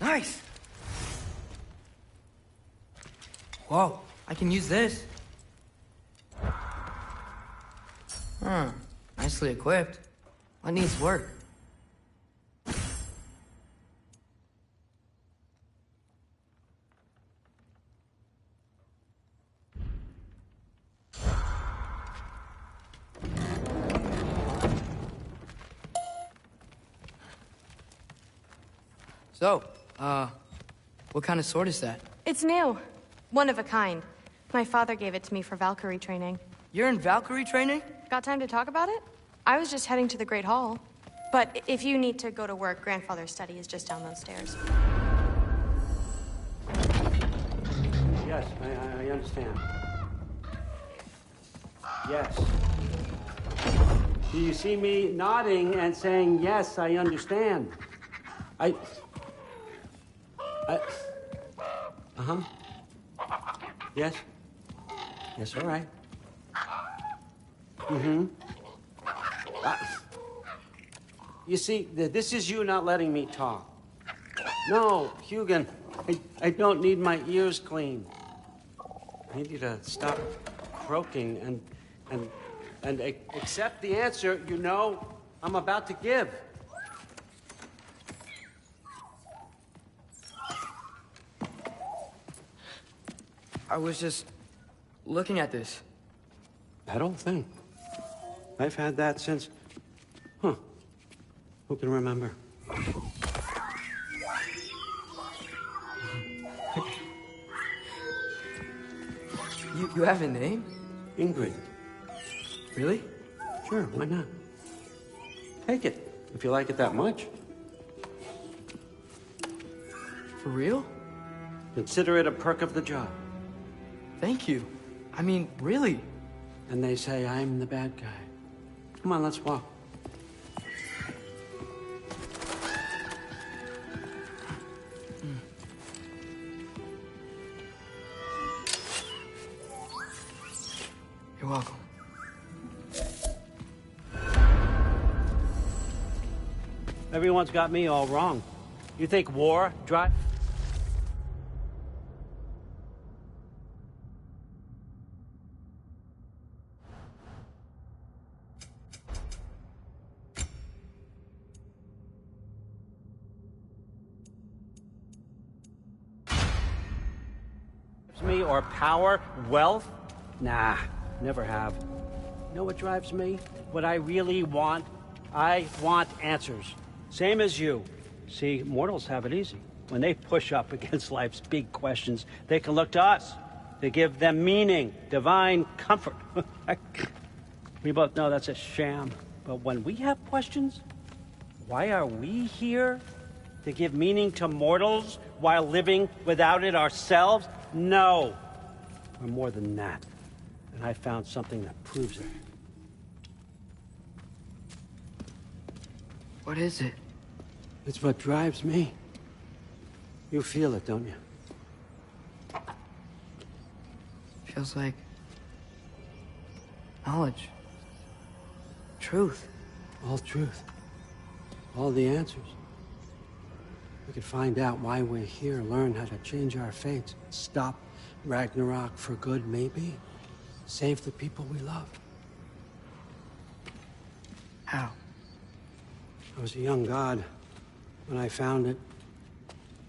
Nice! Whoa, I can use this. Nicely equipped. What needs work? So, what kind of sword is that? It's new. One of a kind. My father gave it to me for Valkyrie training. You're in Valkyrie training? Got time to talk about it? I was just heading to the Great Hall. But if you need to go to work, Grandfather's study is just down those stairs. Yes, I understand. Yes. Do you see me nodding and saying, yes, I understand? Uh-huh. Yes? Yes, all right. Mm-hmm. You see, this is you not letting me talk. No, Hugin, I don't need my ears cleaned. I need you to stop croaking and accept the answer you know I'm about to give. I was just looking at this. That old thing. I've had that since... Who can remember? You have a name? Ingrid. Really? Sure, why not? Take it, if you like it that much. For real? Consider it a perk of the job. Thank you. I mean, really. And they say I'm the bad guy. Come on, let's walk. You're welcome. Everyone's got me all wrong. You think war drives me, or power, wealth? Nah, never have. You know what drives me? What I really want? I want answers. Same as you. See, mortals have it easy. When they push up against life's big questions, they can look to us. They give them meaning, divine comfort. We both know that's a sham. But when we have questions, why are we here? To give meaning to mortals while living without it ourselves? No. We're more than that. And I found something that proves it. What is it? It's what drives me. You feel it, don't you? Feels like knowledge. Truth. All truth. All the answers. We could find out why we're here, learn how to change our fates, stop Ragnarok for good, maybe. Save the people we love. How? I was a young god when I found it.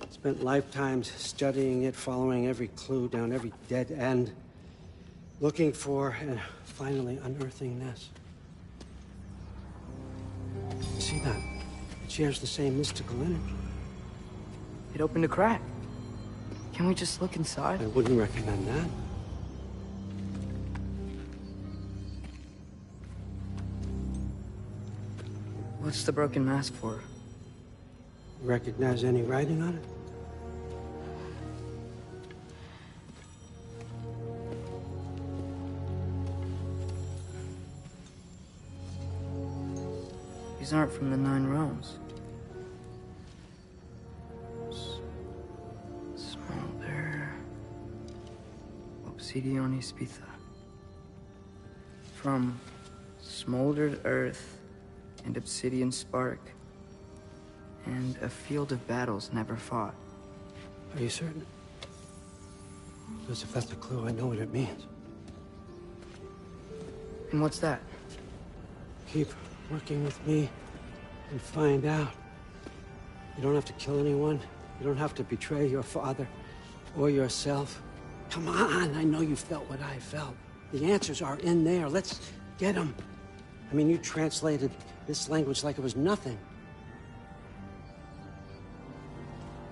Spent lifetimes studying it, following every clue down every dead end, looking for and finally unearthing this. You see that? It shares the same mystical energy. It opened a crack. Can we just look inside? I wouldn't recommend that. What's the broken mask for? Recognize any writing on it? These aren't from the Nine Realms. Smolder. Obsidione Spitha. From smoldered earth and obsidian spark, and a field of battles never fought. Are you certain? Because if that's a clue, I know what it means. And what's that? Keep working with me and find out. You don't have to kill anyone. You don't have to betray your father or yourself. Come on, I know you felt what I felt. The answers are in there. Let's get them. I mean, you translated this language like it was nothing.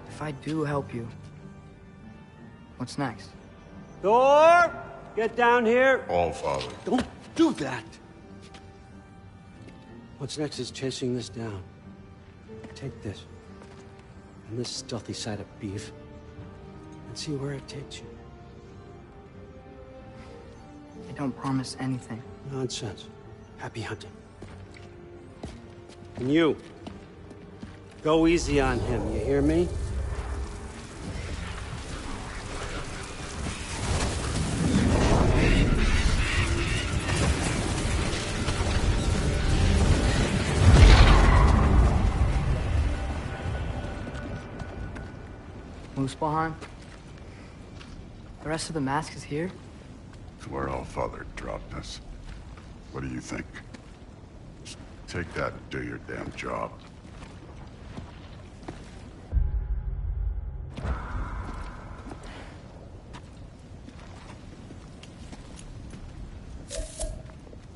If I do help you, what's next? Thor! Get down here! All Father. Don't do that! What's next is chasing this down. Take this. And this stealthy side of beef. And see where it takes you. I don't promise anything. Nonsense. Happy hunting. And you. Go easy on him, you hear me? Muspelheim? The rest of the mask is here? It's where All Father dropped us. What do you think? Just take that and do your damn job.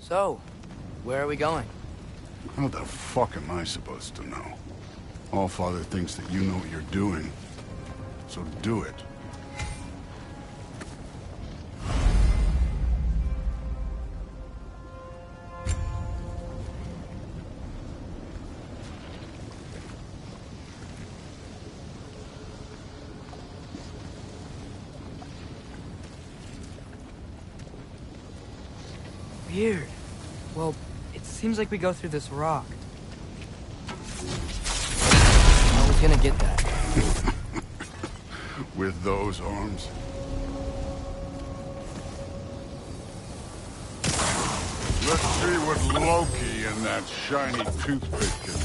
So, where are we going? How the fuck am I supposed to know? All Father thinks that you know what you're doing. So do it. Weird. Well, it seems like we go through this rock. I was gonna get that. With those arms? Let's see what Loki and that shiny toothpick can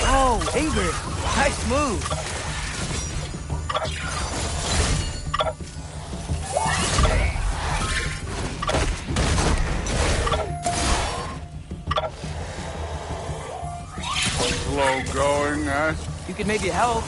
Oh, Ingrid! Nice move! slow going, huh? You could maybe help.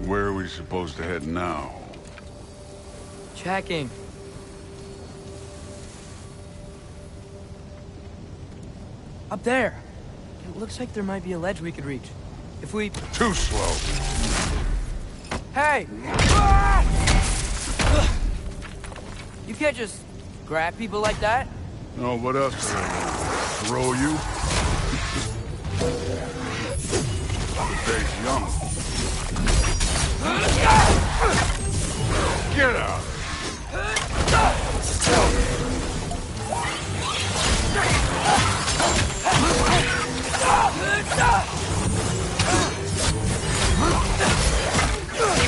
Where are we supposed to head now? Checking. Up there. It looks like there might be a ledge we could reach. If we... Too slow. Hey! You can't just grab people like that. No, what else did I do? Throw you? The day's young. Get out!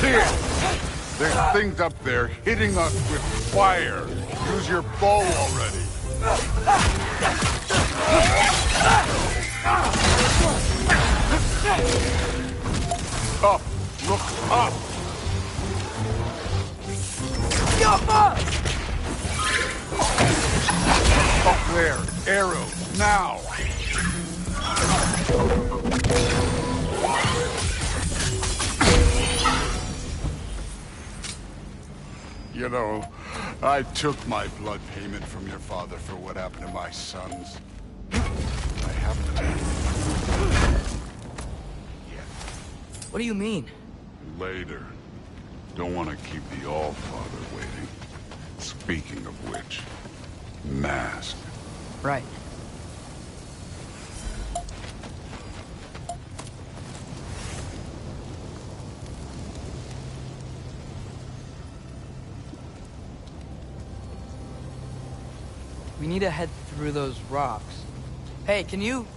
Kid! There's things up there hitting us with fire. Use your bow already. Up! Look up! Up there! Arrows! Now! You know, I took my blood payment from your father for what happened to my sons. I haven't yet. What do you mean? Later. Don't want to keep the All-Father waiting. Speaking of which, mask. Right. We need to head through those rocks. Hey, can you...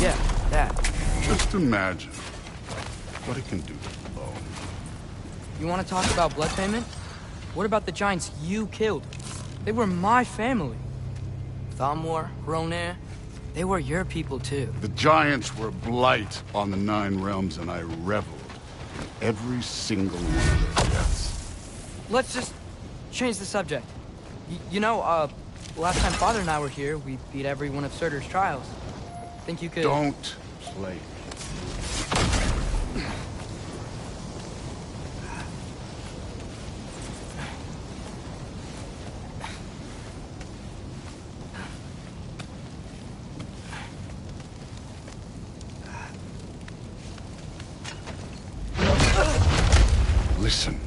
Yeah, that. Just imagine what it can do to blow. You want to talk about blood payment? What about the giants you killed? They were my family. Thamor, Hrungnir, they were your people too. The giants were blight on the Nine Realms, and I reveled in every single one of their deaths. Let's just change the subject. You know, last time Father and I were here, we beat every one of Surtur's trials. Think you could... Don't play. Listen,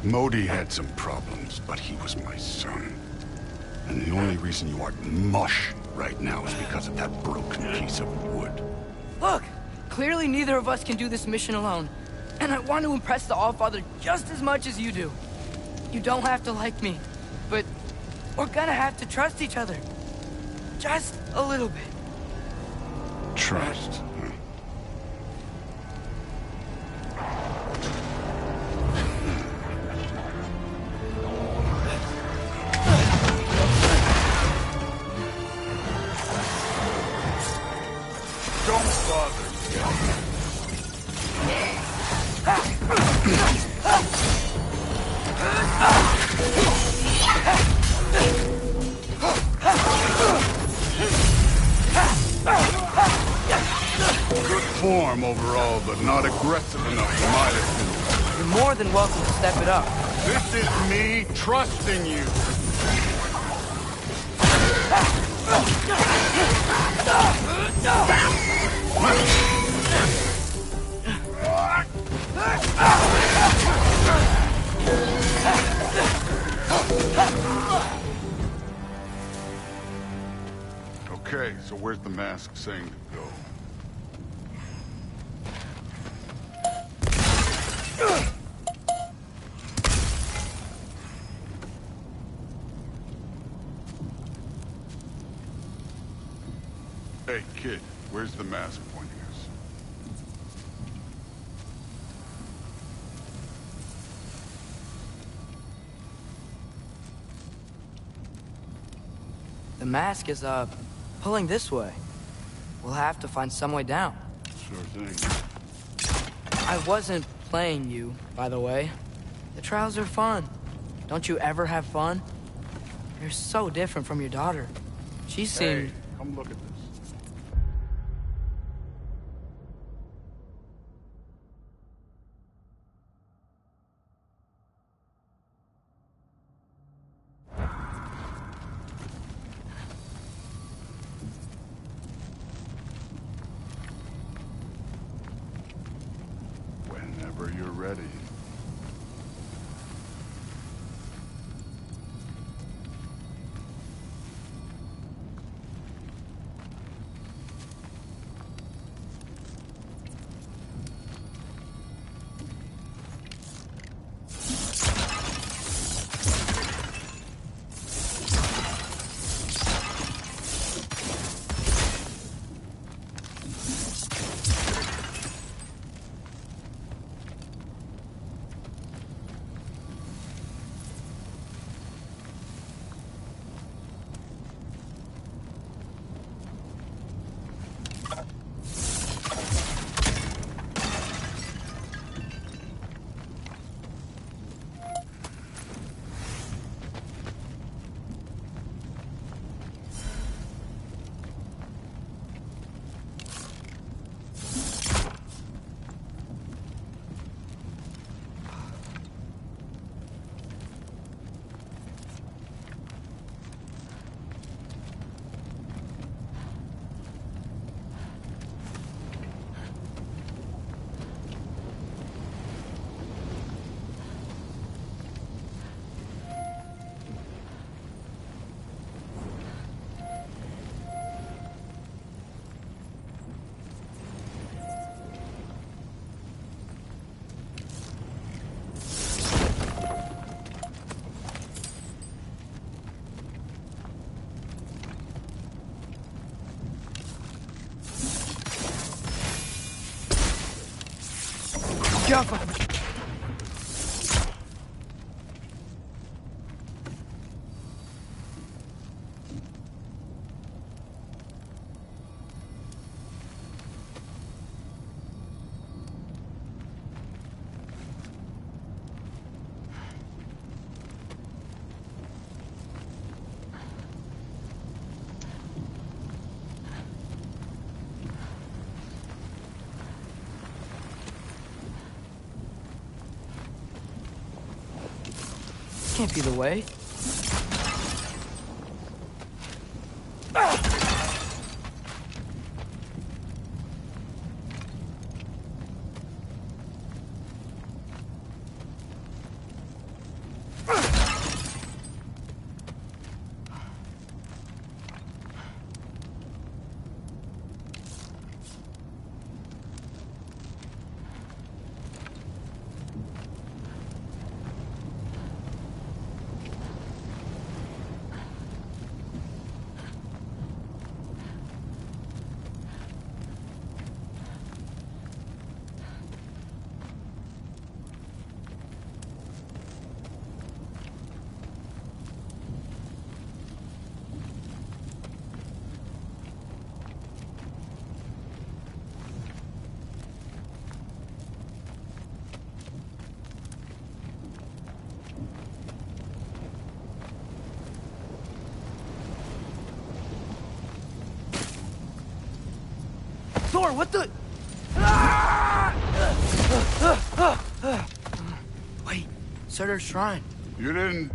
Modi had some problems, but he was my son. And the only reason you aren't mush right now is because of that broken piece of wood. Look! Clearly neither of us can do this mission alone. And I want to impress the Allfather just as much as you do. You don't have to like me, but we're gonna have to trust each other. Just a little bit. Trust. Don't bother. Good form overall, but not aggressive enough for my opinion. You're more than welcome to step it up. This is me trusting you. Okay, so where's the mask saying to go? Hey, kid, where's the mask pointing us? The mask is, pulling this way. We'll have to find some way down. Sure thing. I wasn't playing you, by the way. The trials are fun. Don't you ever have fun? You're so different from your daughter. She seemed... Hey, come look at this. Whenever you're ready. Careful. Can't be the way. Thor, what the? Wait, Surtur's shrine. You didn't...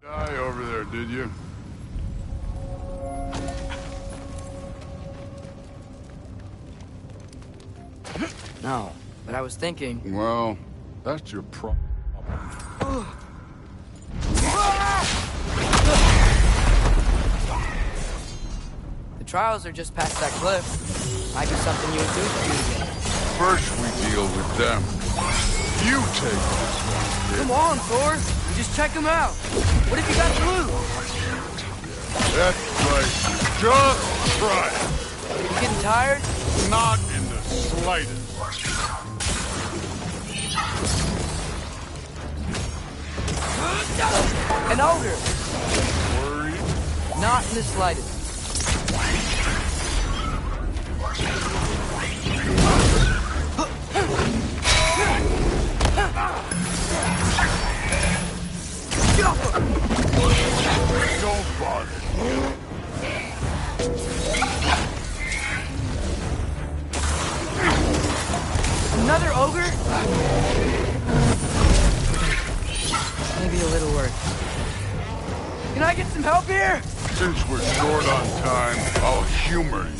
die over there, did you? No, but I was thinking... Well, that's your problem. The trials are just past that cliff. Might be something you and Duke do together. First we deal with them. You take this one, kid. Come on, Thor. Just check them out. What if you got to lose? That's right. Just try it. You getting tired? Not in the slightest. An ogre. Worried? Not in the slightest. Don't bother. Another ogre? Maybe a little work. Can I get some help here? Since we're short on time, I'll humor you.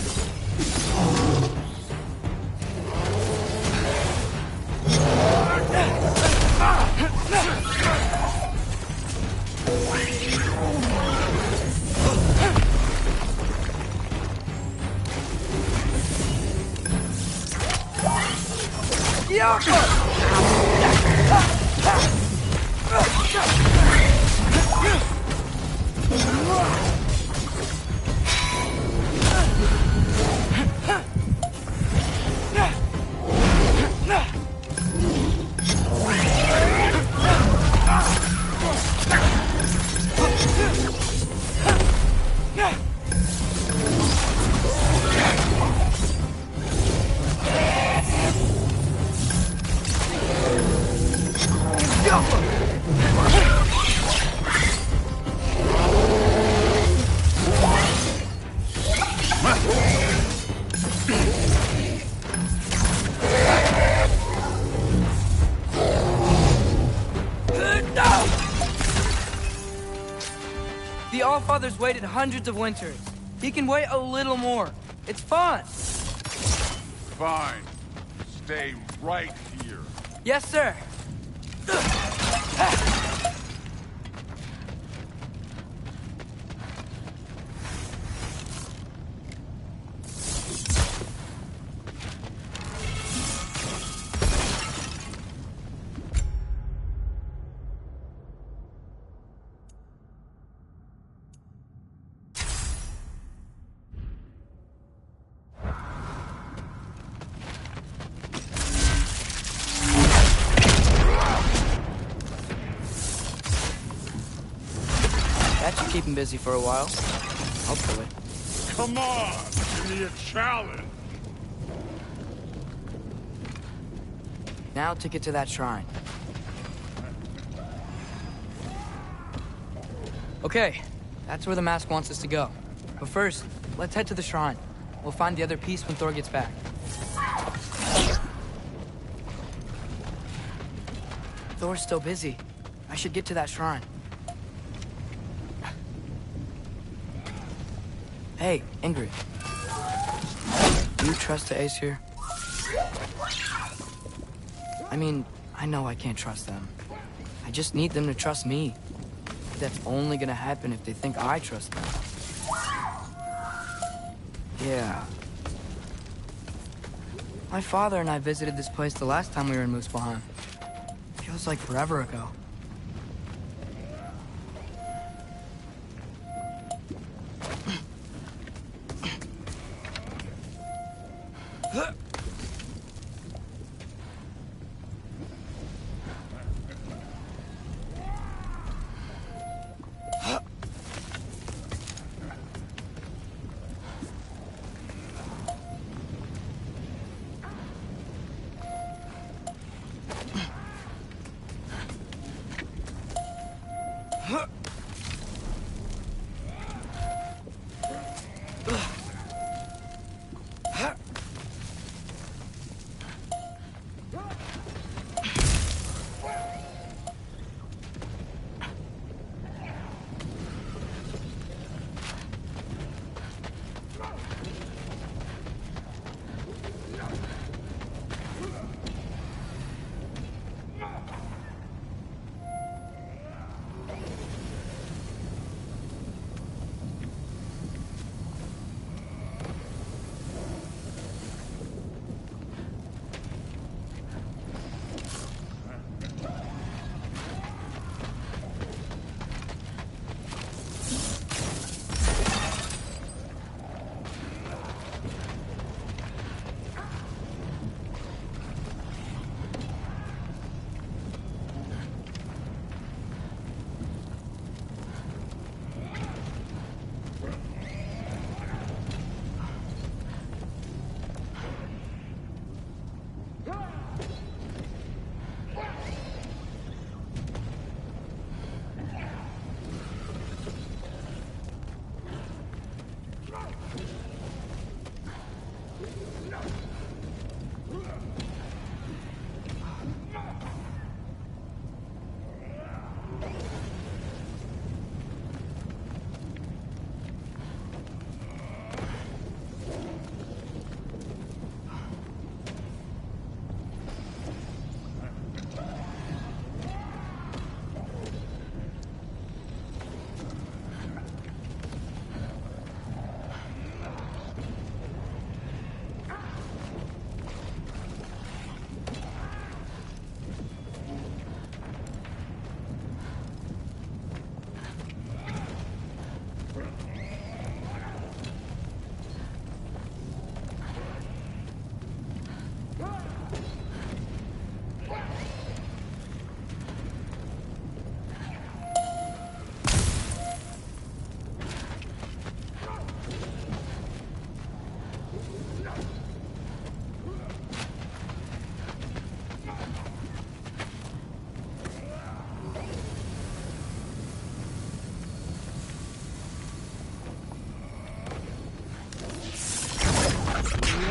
The Allfather's waited hundreds of winters. He can wait a little more. It's fun. Fine. Stay right here. Yes, sir. keep him busy for a while. Hopefully. Come on! Give me a challenge! Now to get to that shrine. Okay, that's where the mask wants us to go. But first, let's head to the shrine. We'll find the other piece when Thor gets back. Thor's still busy. I should get to that shrine. Hey, Ingrid. Do you trust the Aesir? I mean, I know I can't trust them. I just need them to trust me. That's only gonna happen if they think I trust them. Yeah. My father and I visited this place the last time we were in Muspelheim. Feels like forever ago.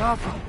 Awful.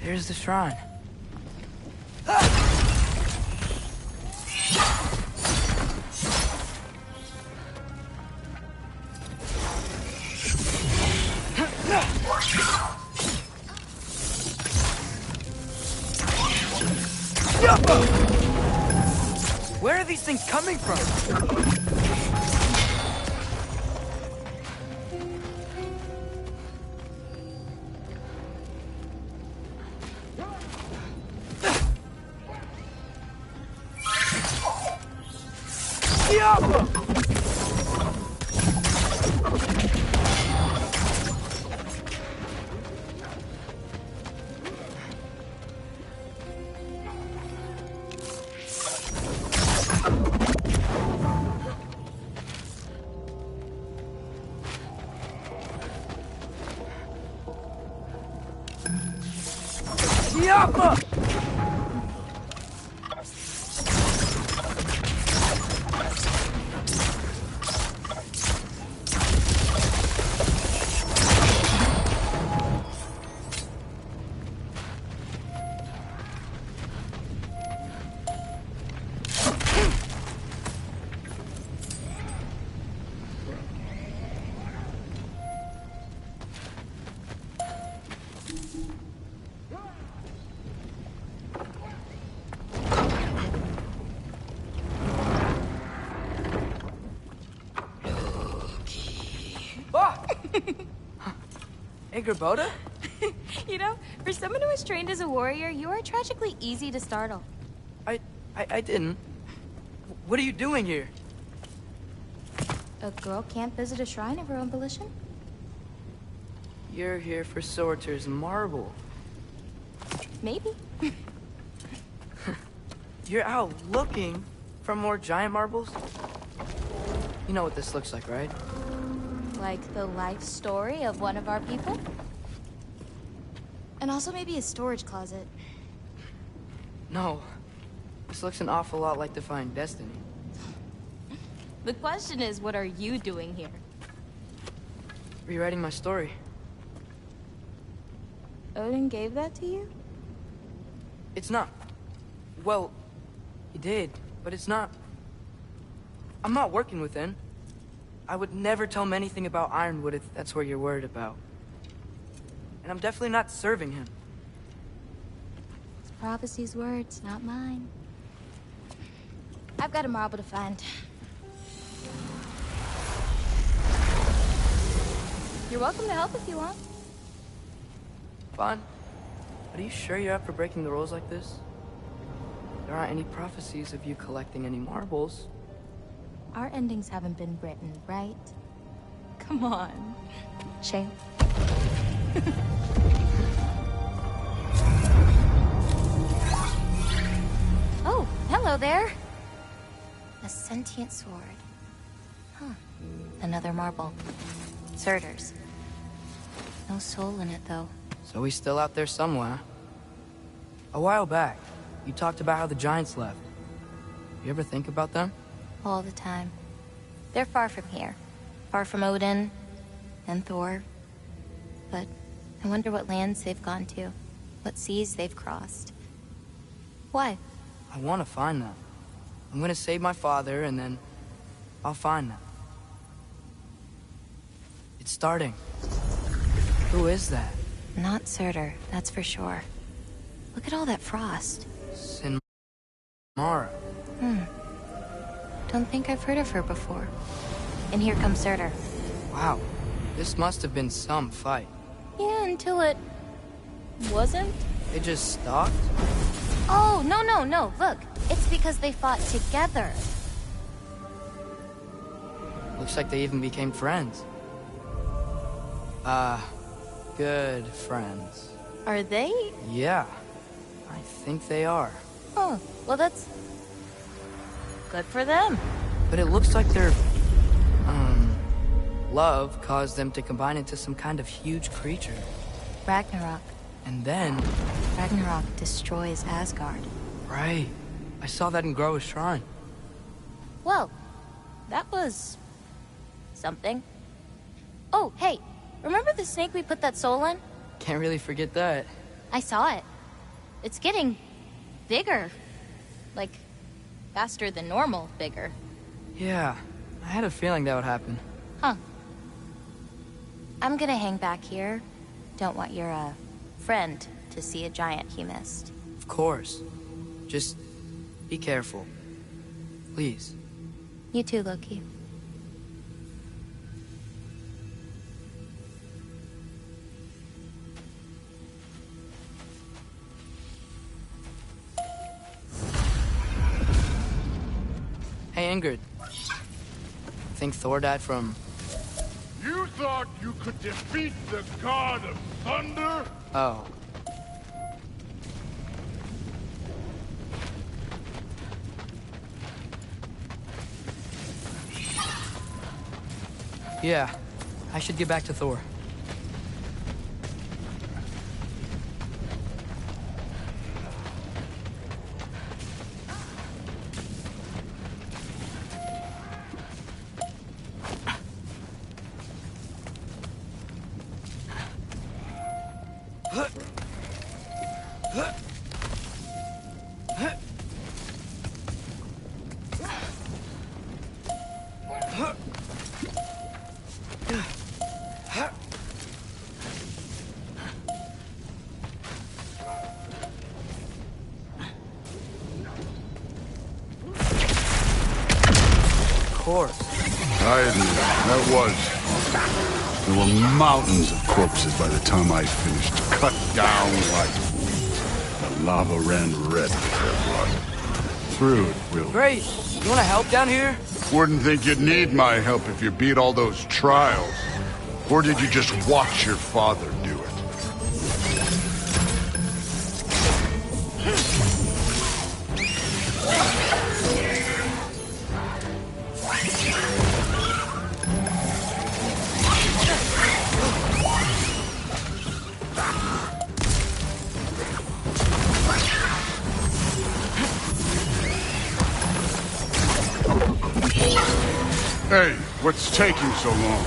There's the shrine. Where are these things coming from? Hey, Gerboda? You know, for someone who was trained as a warrior, you are tragically easy to startle. I didn't. What are you doing here? A girl can't visit a shrine of her own volition? You're here for Sorter's marble. Maybe. You're out looking for more giant marbles? You know what this looks like, right? Like the life story of one of our people? And also maybe a storage closet. No. This looks an awful lot like Defying Destiny. The question is, what are you doing here? Rewriting my story. Odin gave that to you? It's not. Well, he did, but it's not. I'm not working with him. I would never tell him anything about Ironwood if that's what you're worried about. And I'm definitely not serving him. It's prophecy's words, not mine. I've got a marble to find. You're welcome to help if you want. Fine. But are you sure you're up for breaking the rules like this? There aren't any prophecies of you collecting any marbles. Our endings haven't been written, right? Come on. Shame. Oh, hello there. A sentient sword. Huh. Another marble. Surtur's. No soul in it, though. So he's still out there somewhere. A while back, you talked about how the giants left. You ever think about them? All the time. They're far from here. Far from Odin and Thor. But I wonder what lands they've gone to. What seas they've crossed. Why? I want to find them. I'm gonna save my father, and then I'll find them. It's starting. Who is that? Not Surtur, that's for sure. Look at all that frost. Mara. Don't think I've heard of her before. And here comes Surtur. Wow. This must have been some fight. Yeah, until it... wasn't? They just stopped? Oh, no. Look, it's because they fought together. Looks like they even became friends. Good friends. Are they? Yeah. I think they are. Oh, well that's... good for them. But it looks like their... love caused them to combine into some kind of huge creature. Ragnarok. And then... Ragnarok destroys Asgard. Right. I saw that in Groa's shrine. Well, that was... something. Oh, hey, remember the snake we put that soul in? Can't really forget that. I saw it. It's getting bigger. Like, faster than normal bigger. Yeah, I had a feeling that would happen. Huh. I'm gonna hang back here. Don't want your, friend to see a giant he missed. Of course. Just be careful. Please. You too, Loki. Hey, Ingrid. Think Thor died from... You thought you could defeat the god of thunder? Oh. Yeah, I should get back to Thor. Of course. I admit, that was. There were mountains of corpses by the time I finished, cut down like weeds. The lava ran red with their blood. Through it, Will. Great. You want to help down here? Wouldn't think you'd need my help if you beat all those trials. Or did you just watch your father do it? Hey, what's taking so long?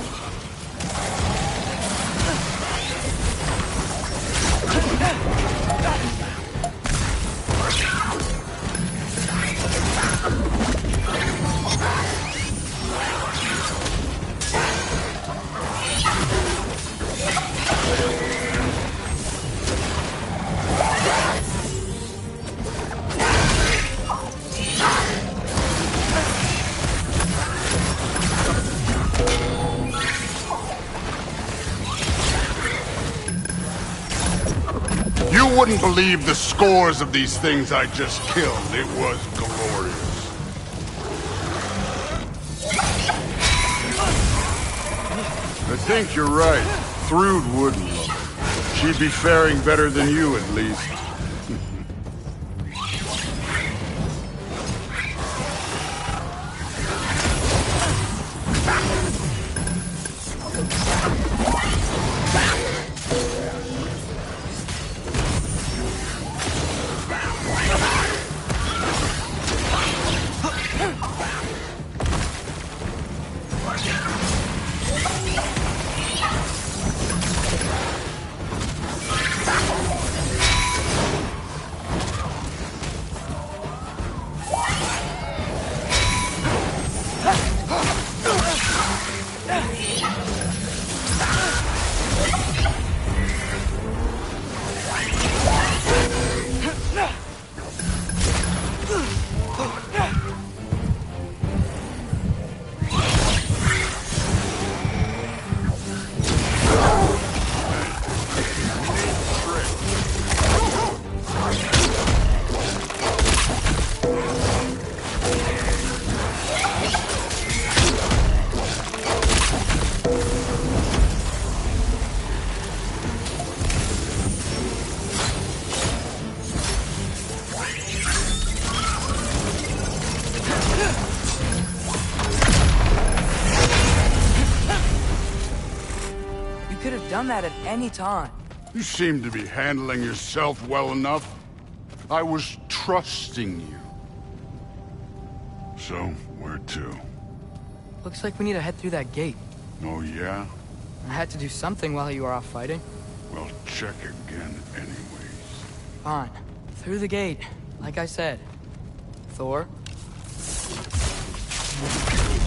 You wouldn't believe the scores of these things I just killed. It was glorious. I think you're right. Thrud wouldn't love it. She'd be faring better than you, at least. Done that at any time. You seem to be handling yourself well enough. I was trusting you. So, where to? Looks like we need to head through that gate. Oh, yeah? I had to do something while you were off fighting. Well, check again anyways. Fine. Through the gate, like I said. Thor?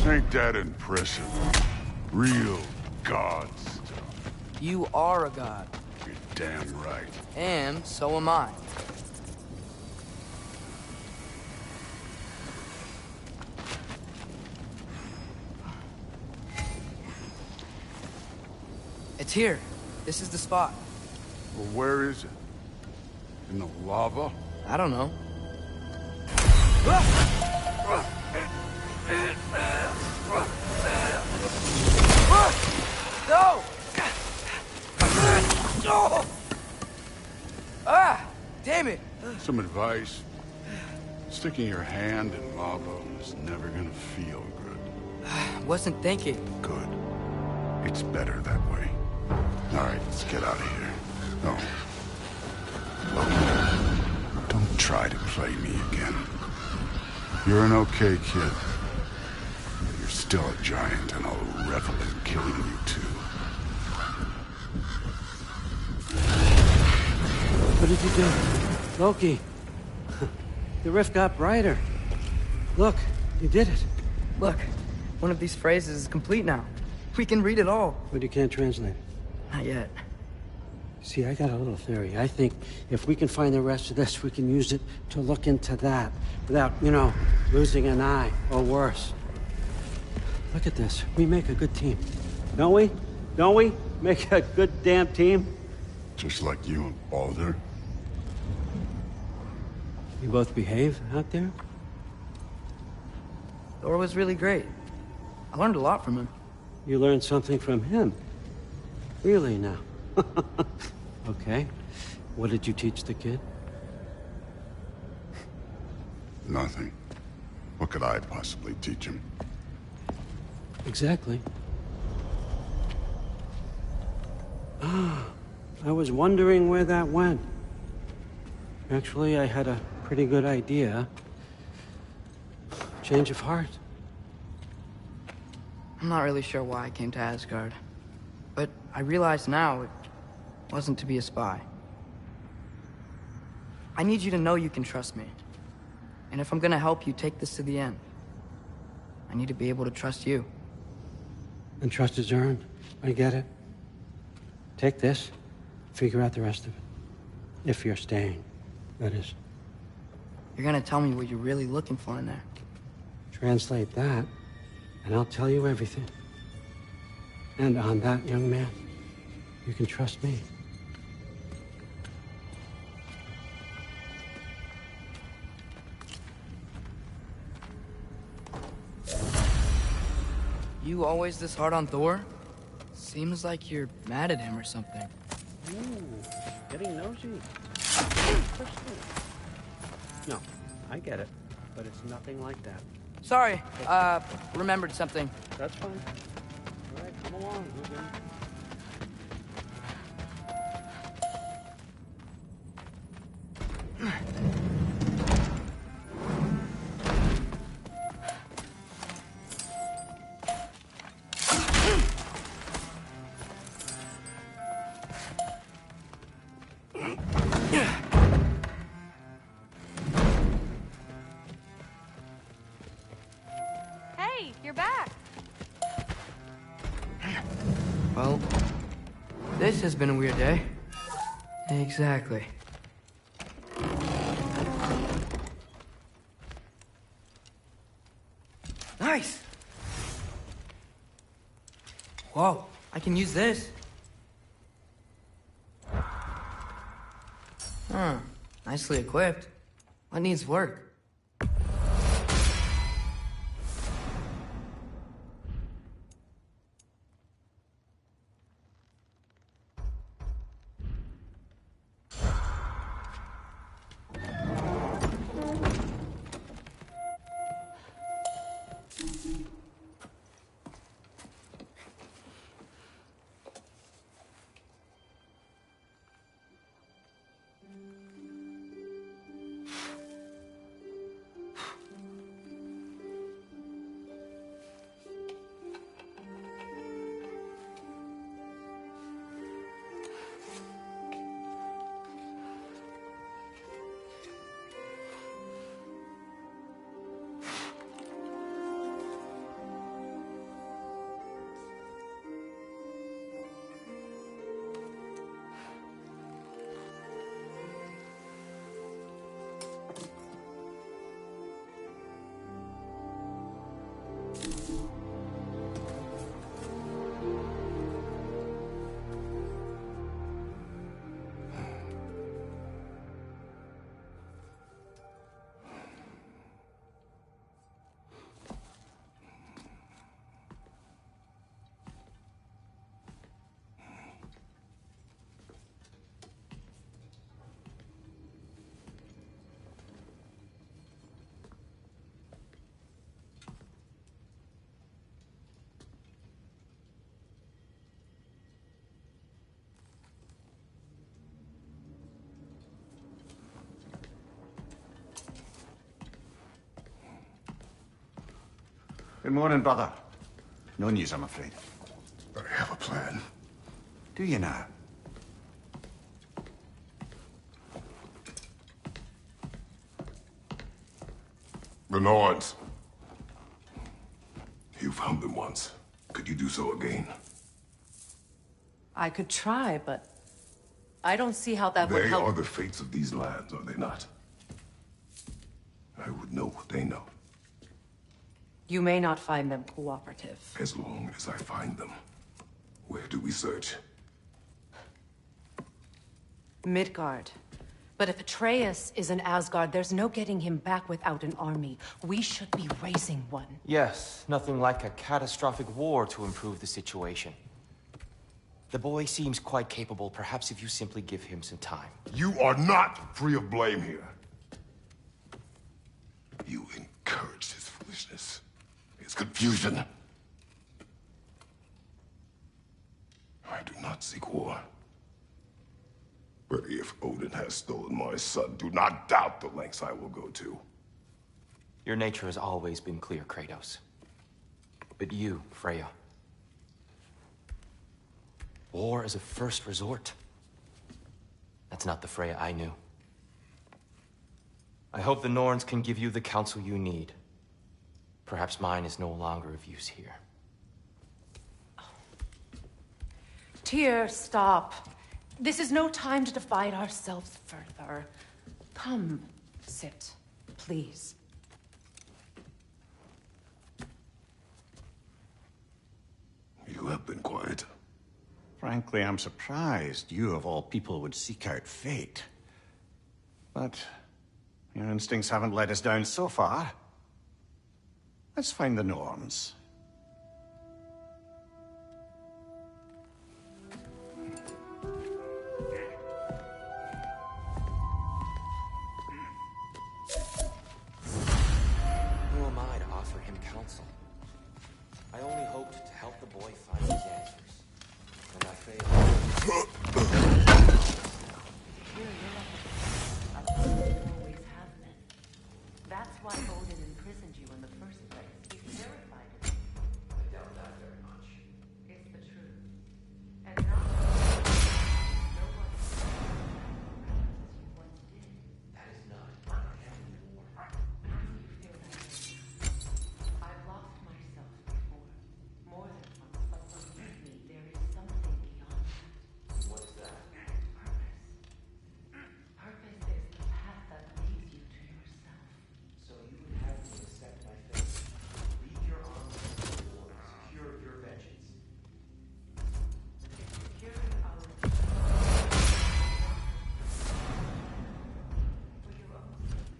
Ain't that impressive? Real god stuff. You are a god. You're damn right. And so am I. It's here. This is the spot. Well, where is it? In the lava? I don't know. No! Ah! Damn it! Some advice. Sticking your hand in lava is never gonna feel good. Wasn't thinking. Good. It's better that way. All right, let's get out of here. No. Look, don't try to play me again. You're an okay kid. But you're still a giant, and I'll revel in killing you too. What did you do? Loki. The rift got brighter. Look, you did it. Look, one of these phrases is complete now. We can read it all. But you can't translate it. Not yet. See, I got a little theory. I think if we can find the rest of this, we can use it to look into that without, losing an eye or worse. Look at this. We make a good team. Don't we? Don't we? Make a good damn team? Just like you and Baldur. You both behave out there? Thor was really great. I learned a lot from him. You learned something from him? Really now? Okay. What did you teach the kid? Nothing. What could I possibly teach him? Exactly. I was wondering where that went. Actually, I had a pretty good idea. Change of heart. I'm not really sure why I came to Asgard. But I realize now it wasn't to be a spy. I need you to know you can trust me. And if I'm gonna help you take this to the end, I need to be able to trust you. And trust is earned. I get it. Take this. Figure out the rest of it. If you're staying, that is. You're gonna tell me what you're really looking for in there. Translate that, and I'll tell you everything. And on that, young man, you can trust me. You always this hard on Thor? Seems like you're mad at him or something. Ooh, getting nosy. No, I get it, but it's nothing like that. Sorry, remembered something. That's fine. All right, come along, Ruben. Hey, you're back. Well, this has been a weird day. Exactly. Nice! Whoa, I can use this. Huh, nicely equipped. What needs work? Good morning, brother. No news, I'm afraid. I have a plan. Do you now? The Norns. You found them once. Could you do so again? I could try, but I don't see how that would They help. are the fates of these lands, are they not? I would know what they know, You may not find them cooperative. as long as I find them. Where do we search? Midgard. But if Atreus is in Asgard, there's no getting him back without an army. We should be raising one. Yes, nothing like a catastrophic war to improve the situation. The boy seems quite capable. Perhaps if you simply give him some time. You are not free of blame here. You encouraged his foolishness, his confusion. I do not seek war. But if Odin has stolen my son, do not doubt the lengths I will go to. Your nature has always been clear, Kratos. But you, Freya. War is a first resort. That's not the Freya I knew. I hope the Norns can give you the counsel you need. Perhaps mine is no longer of use here. Tyr, stop. This is no time to divide ourselves further. Come, sit, please. You have been quiet. Frankly, I'm surprised you, of all people, would seek out fate. But your instincts haven't let us down so far. Let's find the Norns. Who am I to offer him counsel? I only hoped to help the boy find his answers. And I failed. Always have been. That's why Odin imprisoned you in the first place. He's terrified of you. I doubt that very much. It's the truth. And not no one as you once did. That is not anymore. You feel that way now. I've lost myself before. More than once, but believe me, there is something beyond that. What is that? Purpose. Purpose is the path that leads you to yourself. So you would have me accept my fate. Leave your arms and the war. Secure your vengeance. Securing our for your own sake.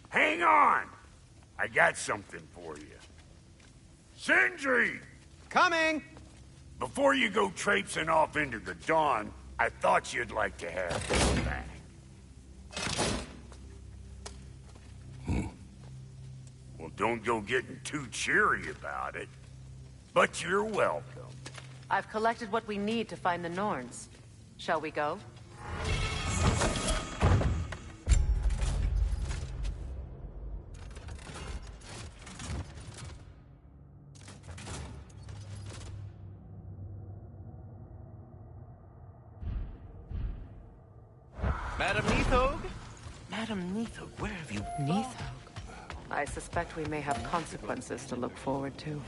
Hang on! I got something for you. Sindri! Coming! Before you go traipsing off into the dawn, I thought you'd like to have this back. Well, don't go getting too cheery about it. But you're welcome. I've collected what we need to find the Norns. Shall we go? Madam Neathog? Madam Neathog, where have you... Neathog? I suspect we may have consequences to look forward to.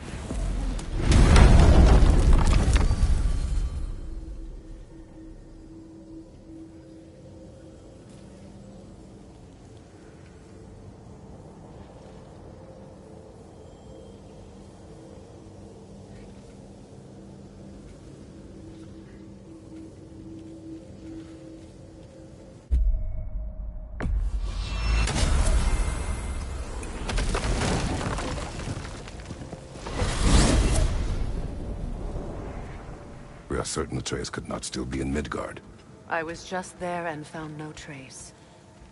We are certain Atreus could not still be in Midgard. I was just there and found no trace.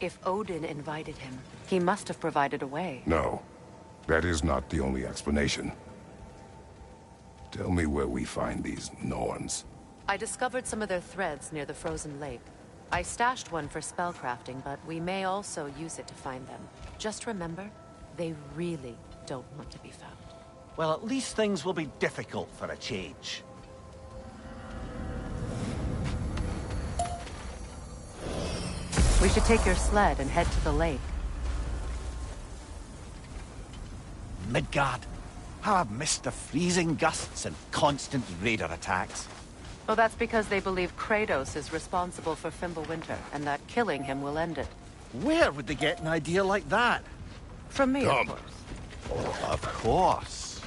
If Odin invited him, he must have provided a way. No, that is not the only explanation. Tell me where we find these Norns. I discovered some of their threads near the frozen lake. I stashed one for spellcrafting, but we may also use it to find them. Just remember, they really don't want to be found. Well, at least things will be difficult for a change. We should take your sled and head to the lake. Midgard. How I've missed the freezing gusts and constant raider attacks. Well, that's because they believe Kratos is responsible for Fimbulwinter, and that killing him will end it. Where would they get an idea like that? From me, Come. of course. Of course.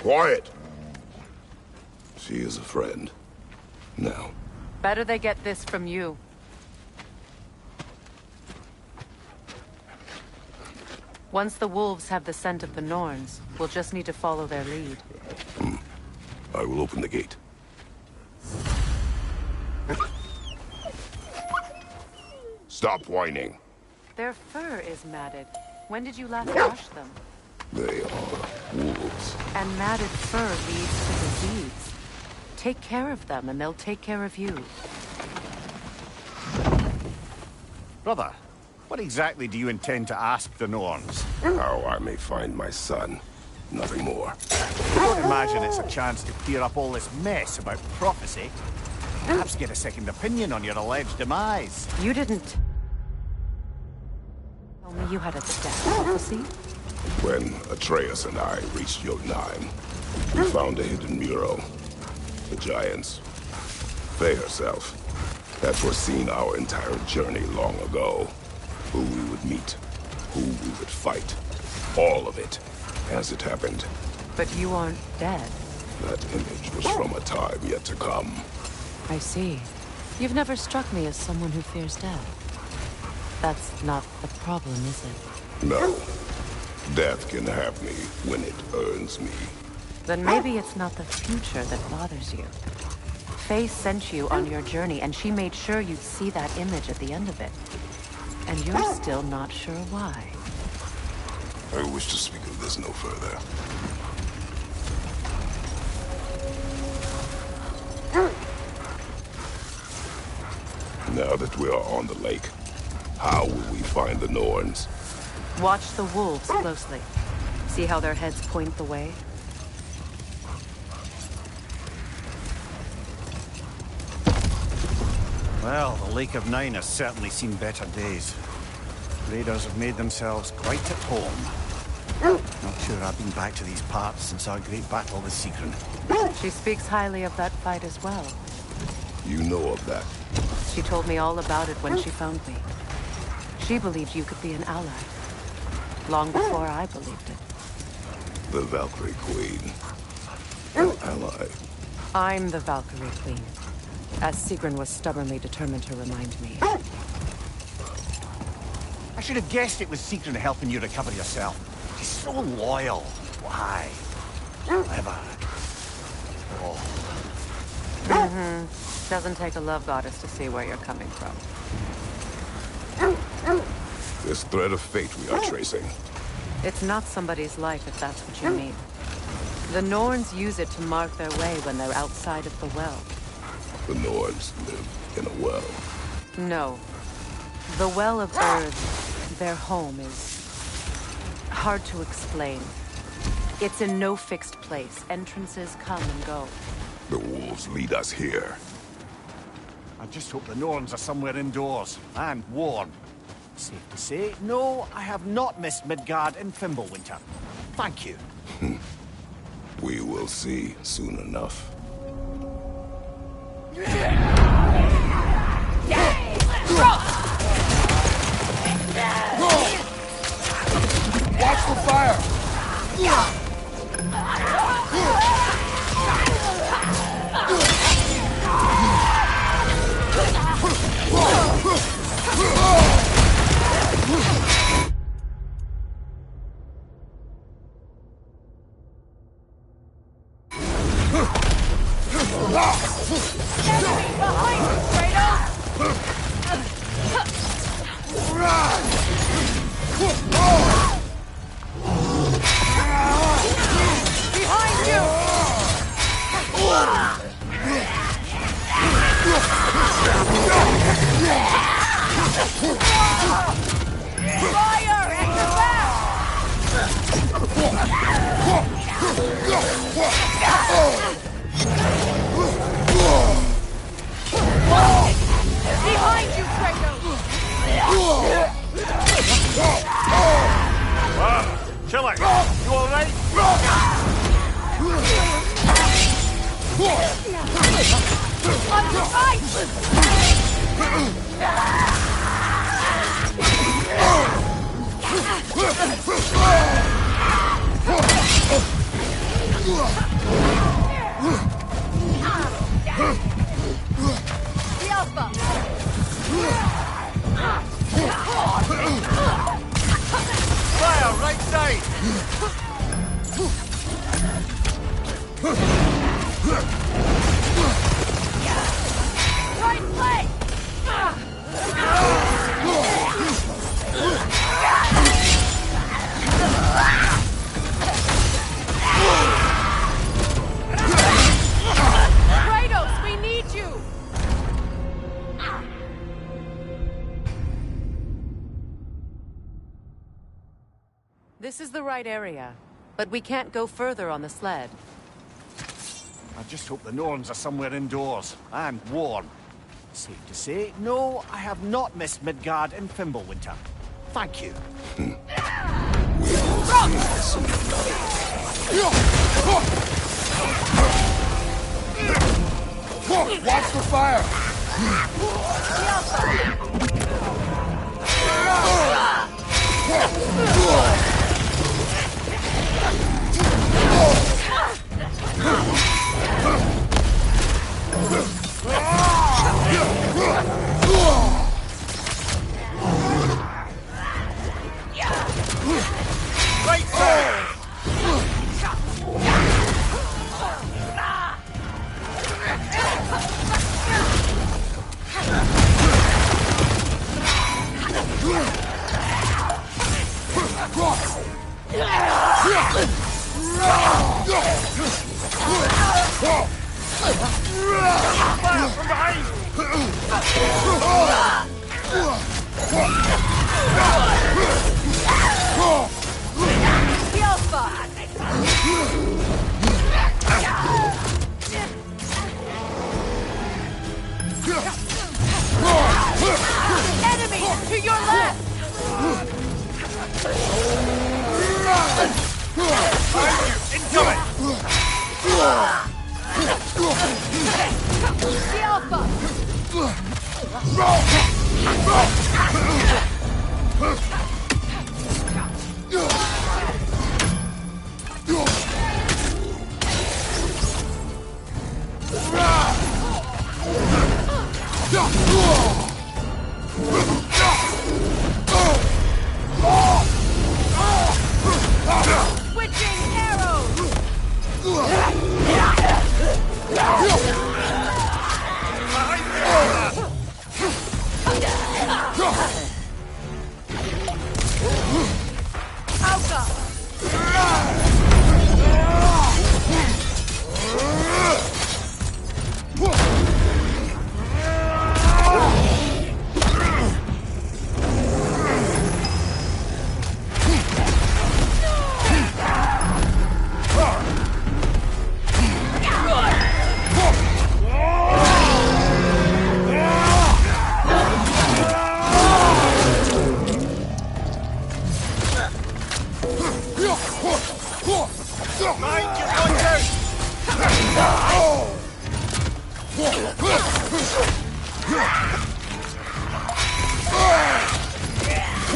Quiet! She is a friend. Now, Better they get this from you. Once the wolves have the scent of the Norns, we'll just need to follow their lead. I will open the gate. Stop whining. Their fur is matted. When did you last wash them? They are wolves. And matted fur leads to disease. Take care of them, and they'll take care of you. Brother, what exactly do you intend to ask the Norns? How I may find my son. Nothing more. I don't imagine it's a chance to clear up all this mess about prophecy. Perhaps get a second opinion on your alleged demise. You didn't tell me you had a death prophecy? When Atreus and I reached Jotunheim, we found a hidden mural. The Giants, Faye herself, had foreseen our entire journey long ago. Who we would meet, who we would fight. All of it, as it happened. But you aren't dead. That image was from a time yet to come. I see. You've never struck me as someone who fears death. That's not the problem, is it? No. Death can have me when it earns me. Then maybe it's not the future that bothers you. Faye sent you on your journey, and she made sure you'd see that image at the end of it. And you're still not sure why. I wish to speak of this no further. Now that we are on the lake, how will we find the Norns? Watch the wolves closely. See how their heads point the way? Well, the Lake of Nine has certainly seen better days. Raiders have made themselves quite at home. Not sure I've been back to these parts since our great battle with Sigrun. She speaks highly of that fight as well. You know of that. She told me all about it when she found me. She believed you could be an ally. Long before I believed it. The Valkyrie Queen. An ally. I'm the Valkyrie Queen. As Sigrun was stubbornly determined to remind me. I should have guessed it was Sigrun helping you recover yourself. She's so loyal. Why? Clever. Oh. Doesn't take a love goddess to see where you're coming from. This thread of fate we are tracing. It's not somebody's life, if that's what you mean. The Norns use it to mark their way when they're outside of the well. The Nords live in a well. No. The Well of Earth, their home, is hard to explain. It's in no fixed place. Entrances come and go. The wolves lead us here. I just hope the Norns are somewhere indoors, and warm. Safe to say, no, I have not missed Midgard in Fimbulwinter. Thank you. We will see soon enough. Watch the fire! Chiller, you alright? Fire, right side! Right leg! Kratos, we need you! This is the right area, but we can't go further on the sled. I just hope the Norns are somewhere indoors, and warm. Safe to say, no, I have not missed Midgard in Fimbulwinter. Thank you. Watch the fire! Right side! Fire from behind! Enemy to your left! Incoming! The Alpha! Switching arrows!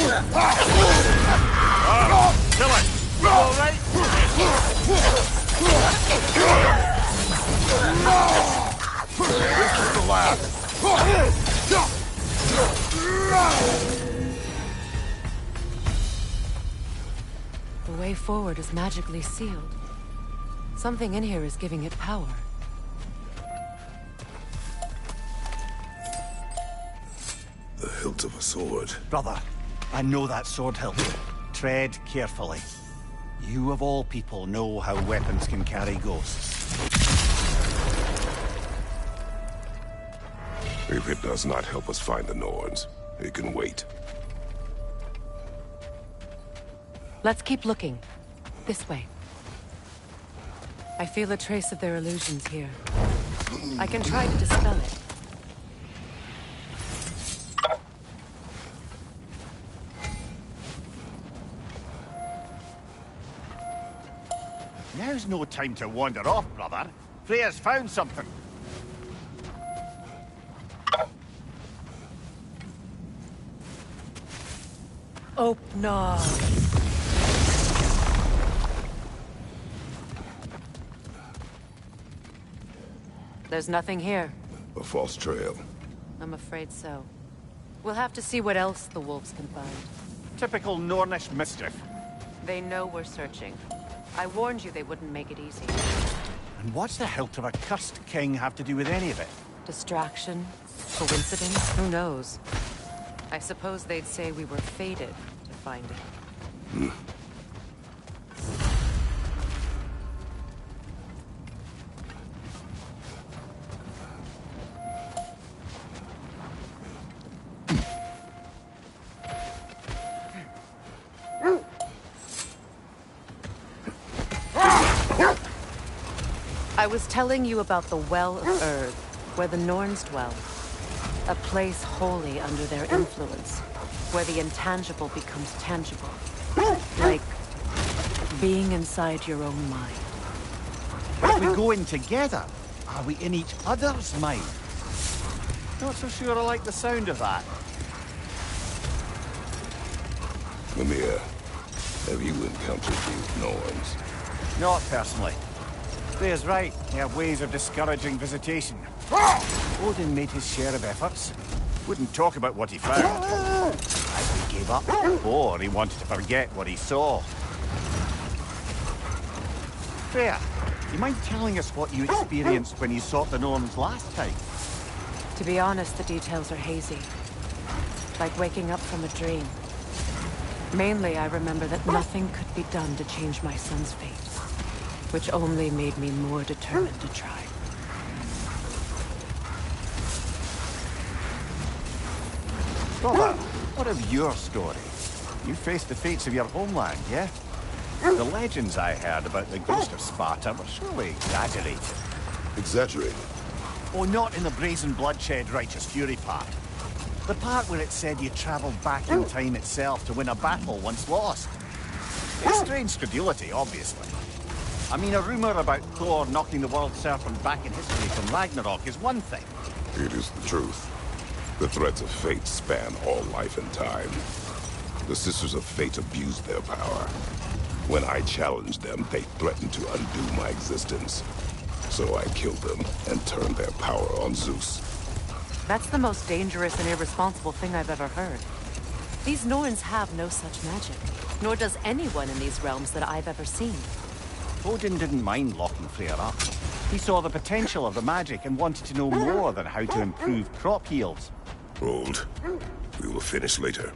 Kill it! You all right? This is the last. The way forward is magically sealed. Something in here is giving it power. The hilt of a sword. Brother, I know that sword hilt. Tread carefully. You of all people know how weapons can carry ghosts. If it does not help us find the Norns, it can wait. Let's keep looking. This way. I feel a trace of their illusions here. I can try to dispel it. Now's no time to wander off, brother. Freya's found something. Oh, no. There's nothing here. A false trail. I'm afraid so. We'll have to see what else the wolves can find. Typical Nornish mischief. They know we're searching. I warned you they wouldn't make it easy. And what's the hilt of a cursed king have to do with any of it? Distraction? Coincidence? Who knows? I suppose they'd say we were fated to find it. I was telling you about the Well of Earth, where the Norns dwell. A place wholly under their influence, where the intangible becomes tangible. Like being inside your own mind. If we go in together, are we in each other's mind? Not so sure I like the sound of that. Mimir, have you encountered these Norns? Not personally. Freya's right. They have ways of discouraging visitation. Odin made his share of efforts. Wouldn't talk about what he found. Either he gave up, or he wanted to forget what he saw. Freya, you mind telling us what you experienced when you sought the Norns last time? To be honest, the details are hazy. Like waking up from a dream. Mainly, I remember that nothing could be done to change my son's fate. Which only made me more determined to try. Brother, what of your story? You faced the fates of your homeland, yeah? The legends I heard about the ghost of Sparta were surely exaggerated. Exaggerated? Oh, not in the brazen bloodshed righteous fury part. The part where it said you traveled back in time itself to win a battle once lost. It's strange credulity, obviously. I mean, a rumor about Thor knocking the world serpent back in history from Ragnarok is one thing. It is the truth. The threads of fate span all life and time. The Sisters of Fate abused their power. When I challenged them, they threatened to undo my existence. So I killed them and turned their power on Zeus. That's the most dangerous and irresponsible thing I've ever heard. These Norns have no such magic, nor does anyone in these realms that I've ever seen. Odin didn't mind locking Freya up. He saw the potential of the magic and wanted to know more than how to improve crop yields. Hold. We will finish later.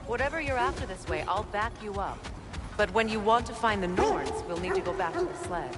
Whatever you're after this way, I'll back you up. But when you want to find the Norns, we'll need to go back to the sled.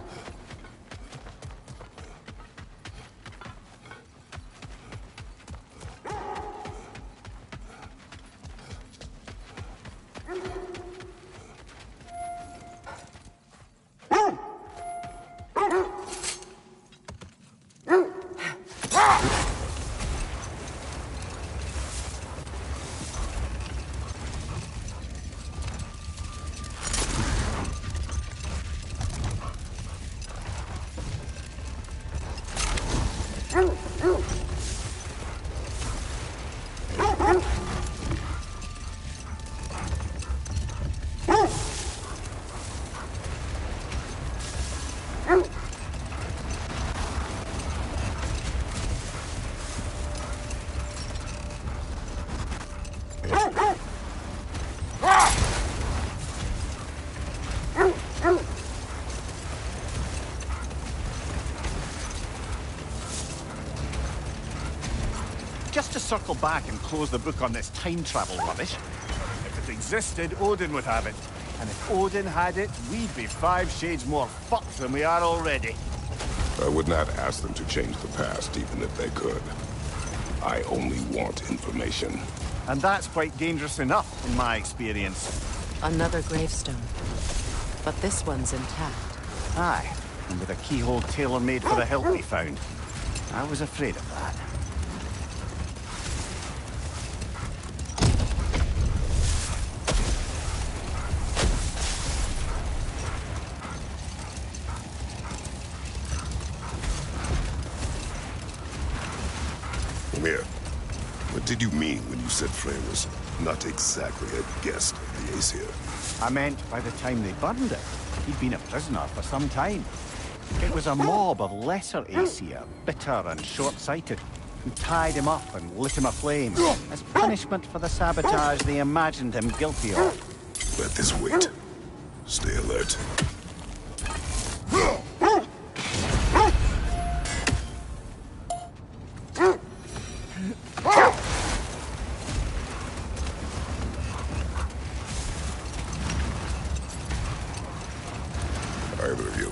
Just to circle back and close the book on this time travel rubbish. If it existed, Odin would have it. And if Odin had it, we'd be 5 shades more fucked than we are already. I would not ask them to change the past, even if they could. I only want information. And that's quite dangerous enough, in my experience. Another gravestone. But this one's intact. Aye, and with a keyhole tailor-made for the hilt we found. I was afraid of that. Mimir, what did you mean when you said Frey was not exactly a guest of the Aesir? I meant by the time they burned it, he'd been a prisoner for some time. It was a mob of lesser Aesir, bitter and short-sighted, who tied him up and lit him aflame, as punishment for the sabotage they imagined him guilty of. Let this wait. Stay alert. Either of you,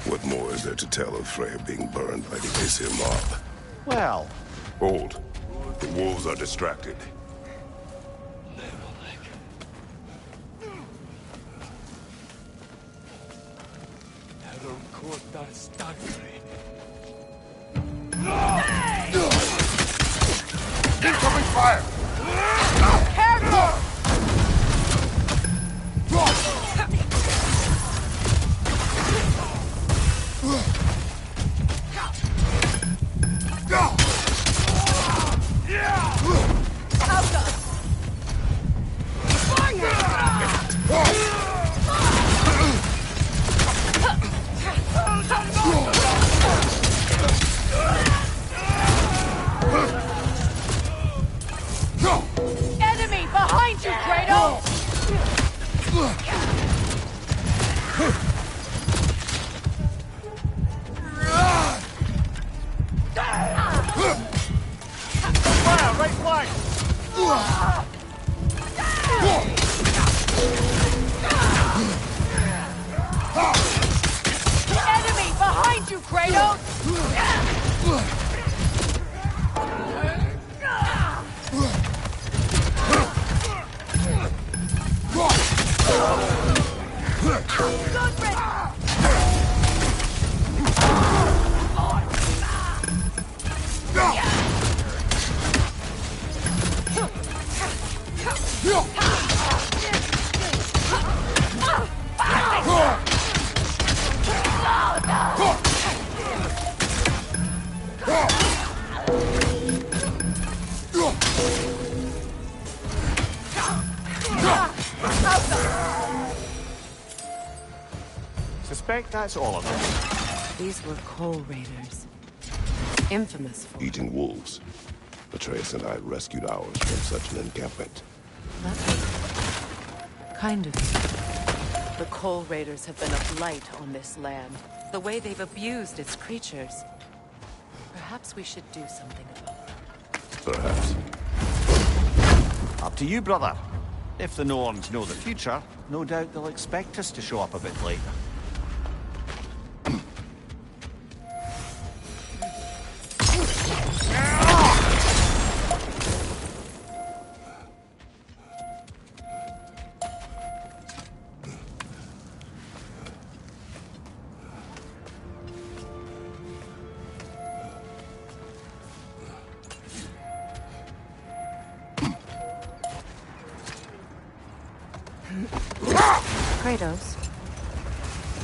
what more is there to tell of Freya being burned by the Aesir mob? Well... Hold. The wolves are distracted. Incoming fire! Enemy behind you, Kratos! Fire, right flank! Enemy behind you, Kratos! Suspect that's all of them. These were coal raiders. Infamous for... Eating wolves. Atreus and I rescued ours from such an encampment. That's kind of you. The coal raiders have been a blight on this land. The way they've abused its creatures. Perhaps we should do something about it. Perhaps. Up to you, brother. If the Norns know the future, no doubt they'll expect us to show up a bit late. Kratos,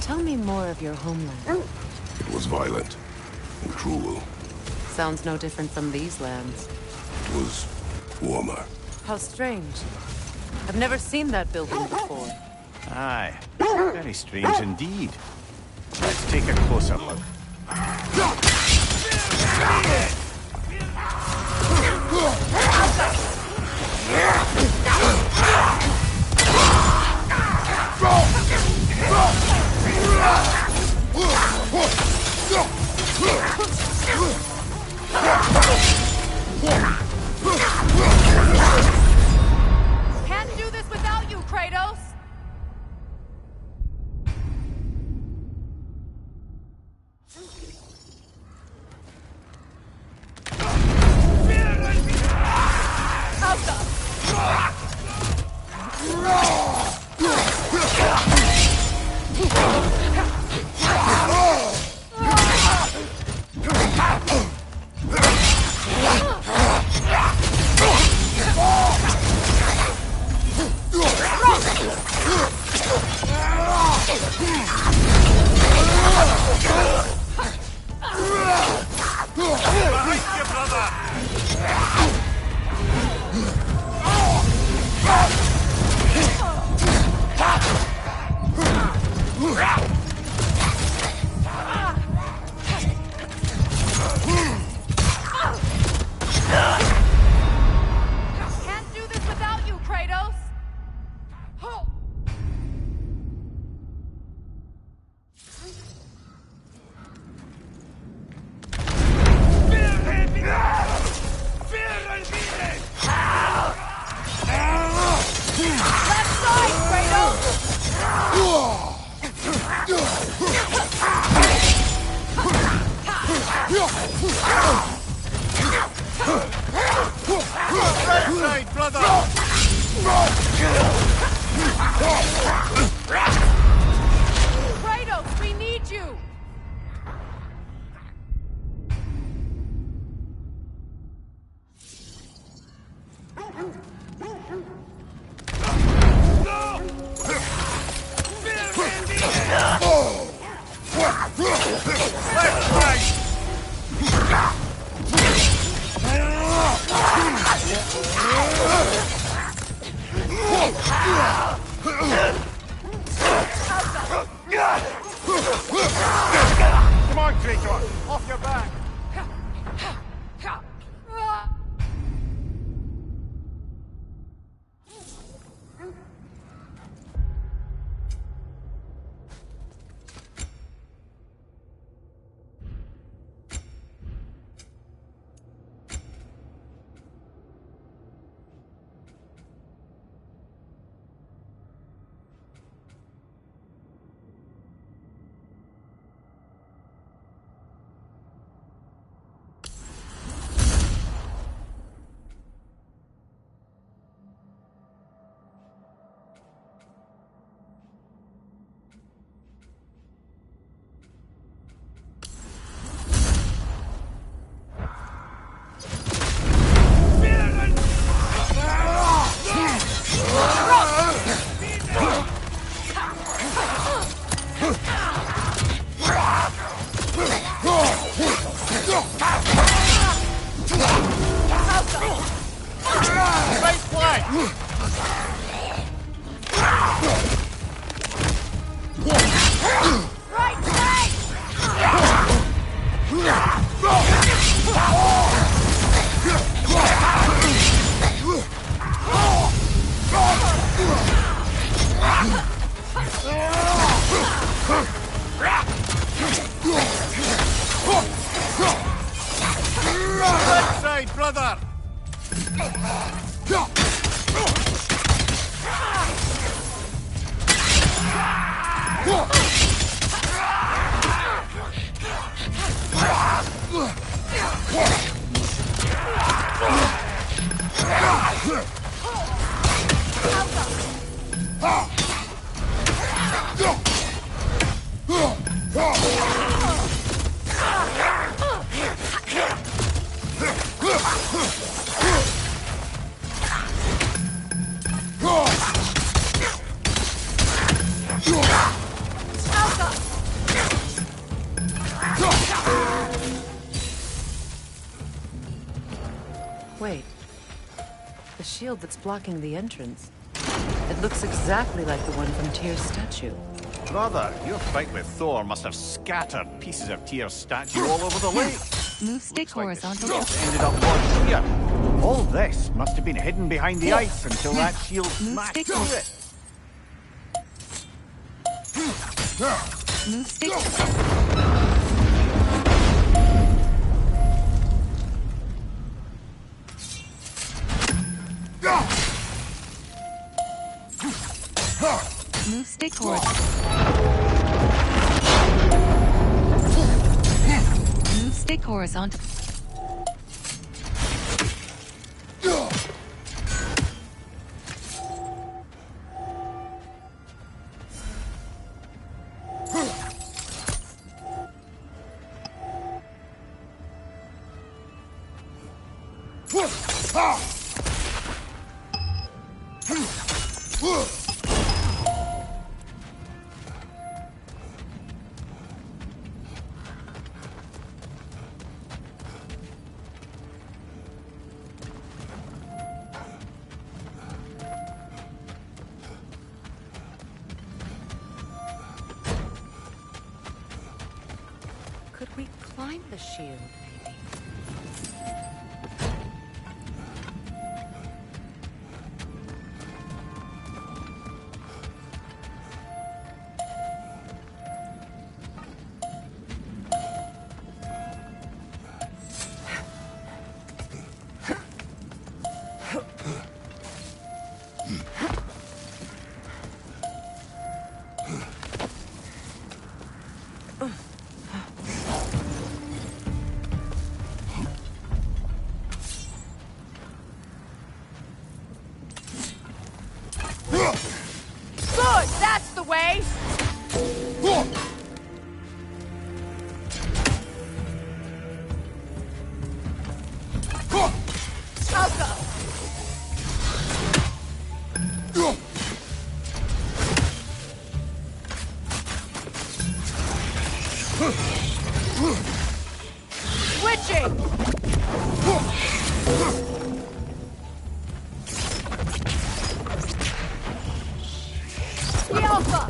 tell me more of your homeland. It was violent and cruel. sounds no different from these lands. It was warmer. How strange. I've never seen that building before. Aye. Very strange indeed. Let's take a closer look. Can't do this without you, Kratos! Can't do this without you, Kratos! Left side, Kratos! Right, brother! Kratos, we need you! Come on, Kratos! Off your back! Wait. The shield that's blocking the entrance. It looks exactly like the one from Tyr's statue. Brother, your fight with Thor must have scattered pieces of Tyr's statue all over the lake. Move stick horizontal. Ended up right here. All this must have been hidden behind the ice until that shield smashed through it. Move stick. Move stick horizontal. Move stick horizontal. Could we climb the shield, maybe? Good, that's the way! Alka! Switching! The Alpha!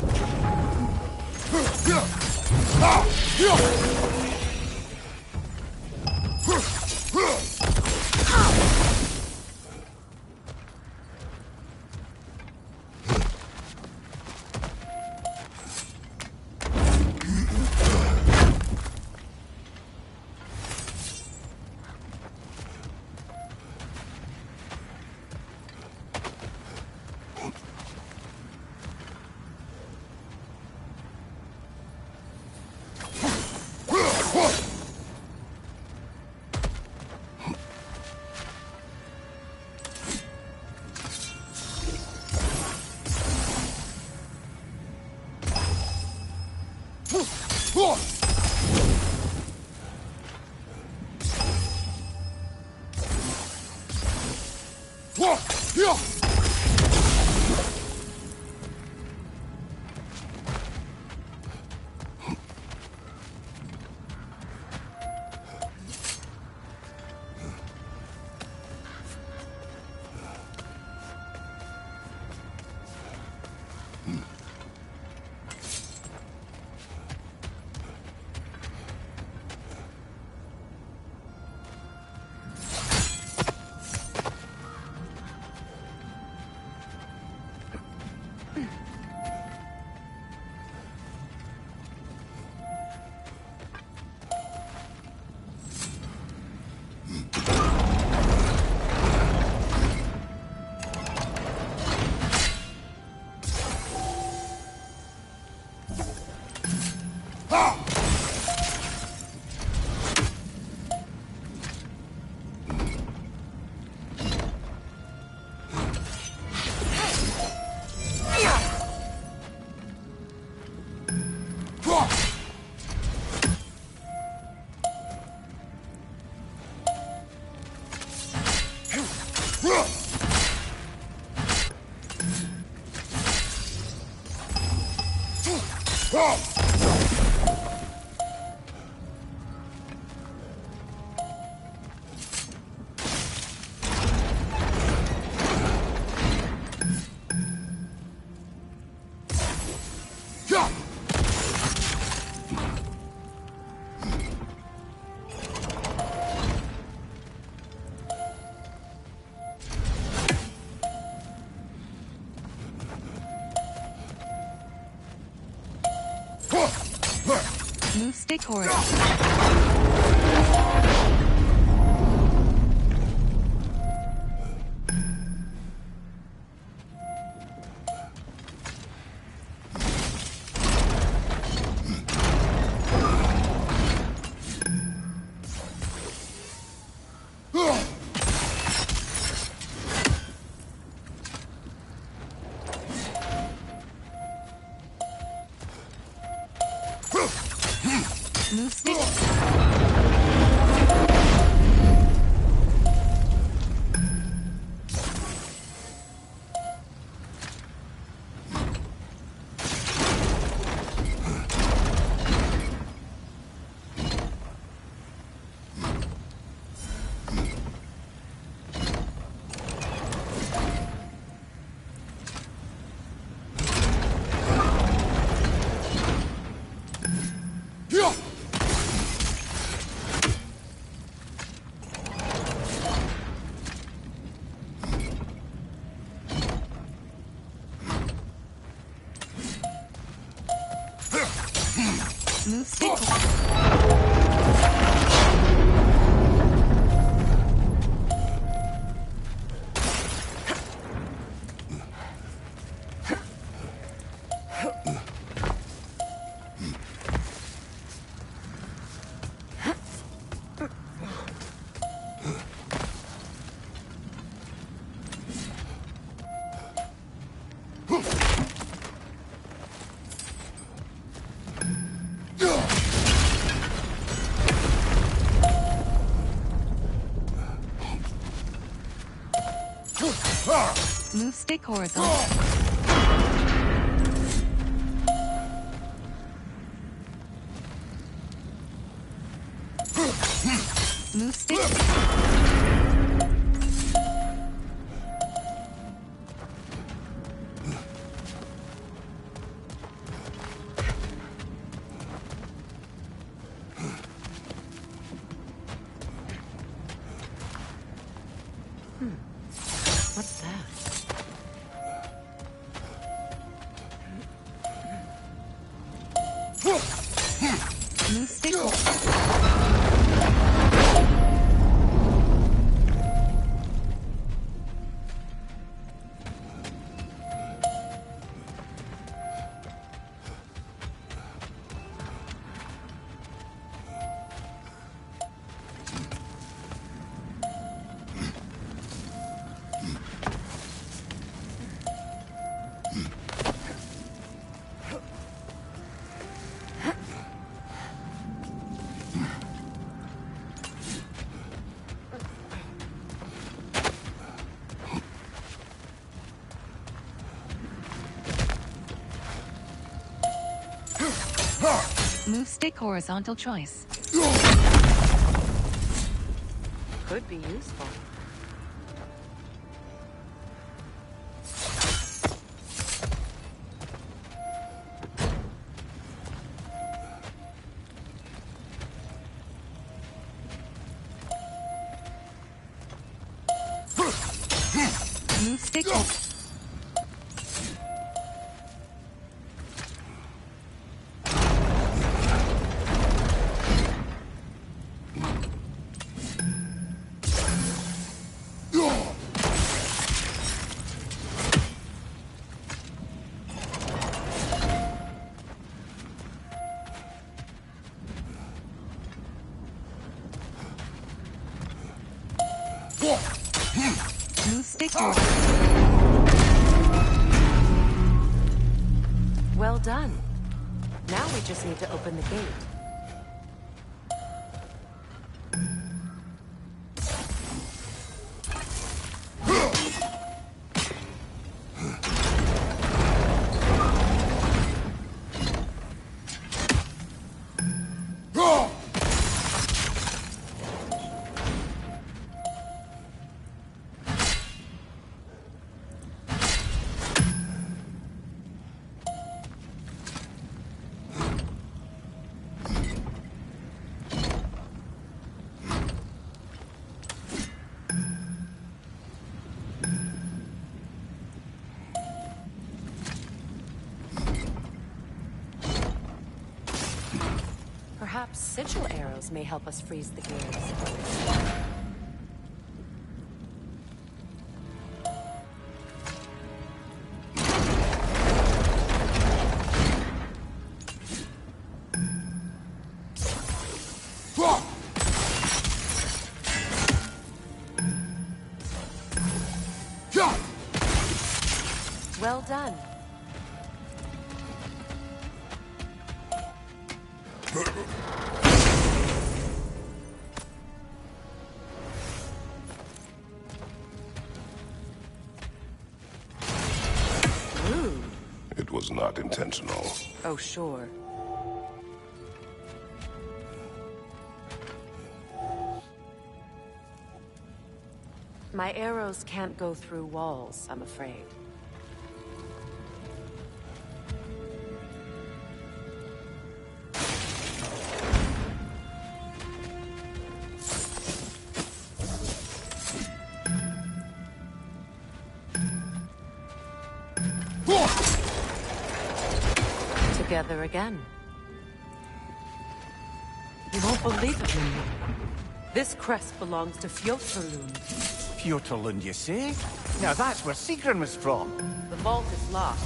Move stick horizontal. Move stick. Move stick. Move stick horizontal. Move stick. What's that? Move stick. Move stick horizontal choice. Could be useful. Move stick. Move stick horizontal. Well done. Now we just need to open the gate. Perhaps sigil arrows may help us freeze the gears. Well done. Rude. It was not intentional. Oh, sure. My arrows can't go through walls, I'm afraid. Together again. You won't believe it, Minnie. This crest belongs to Fjotorlund. Fjotorlund, you say? Now that's where Sigrun was from. The vault is locked.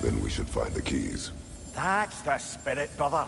Then we should find the keys. That's the spirit, brother.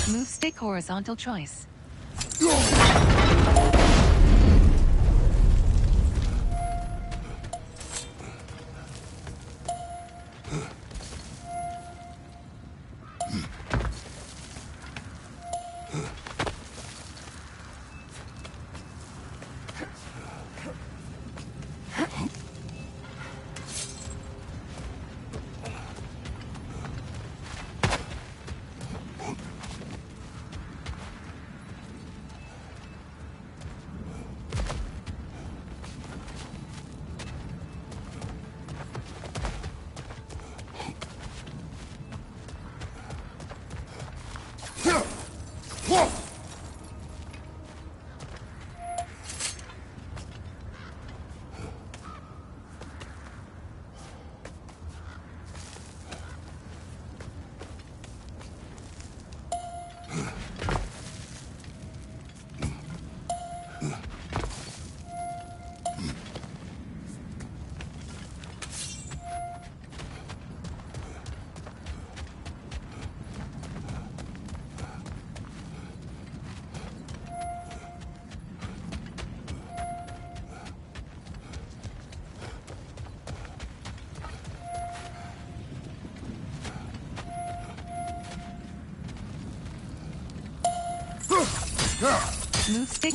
Move stick horizontal choice. Move stick.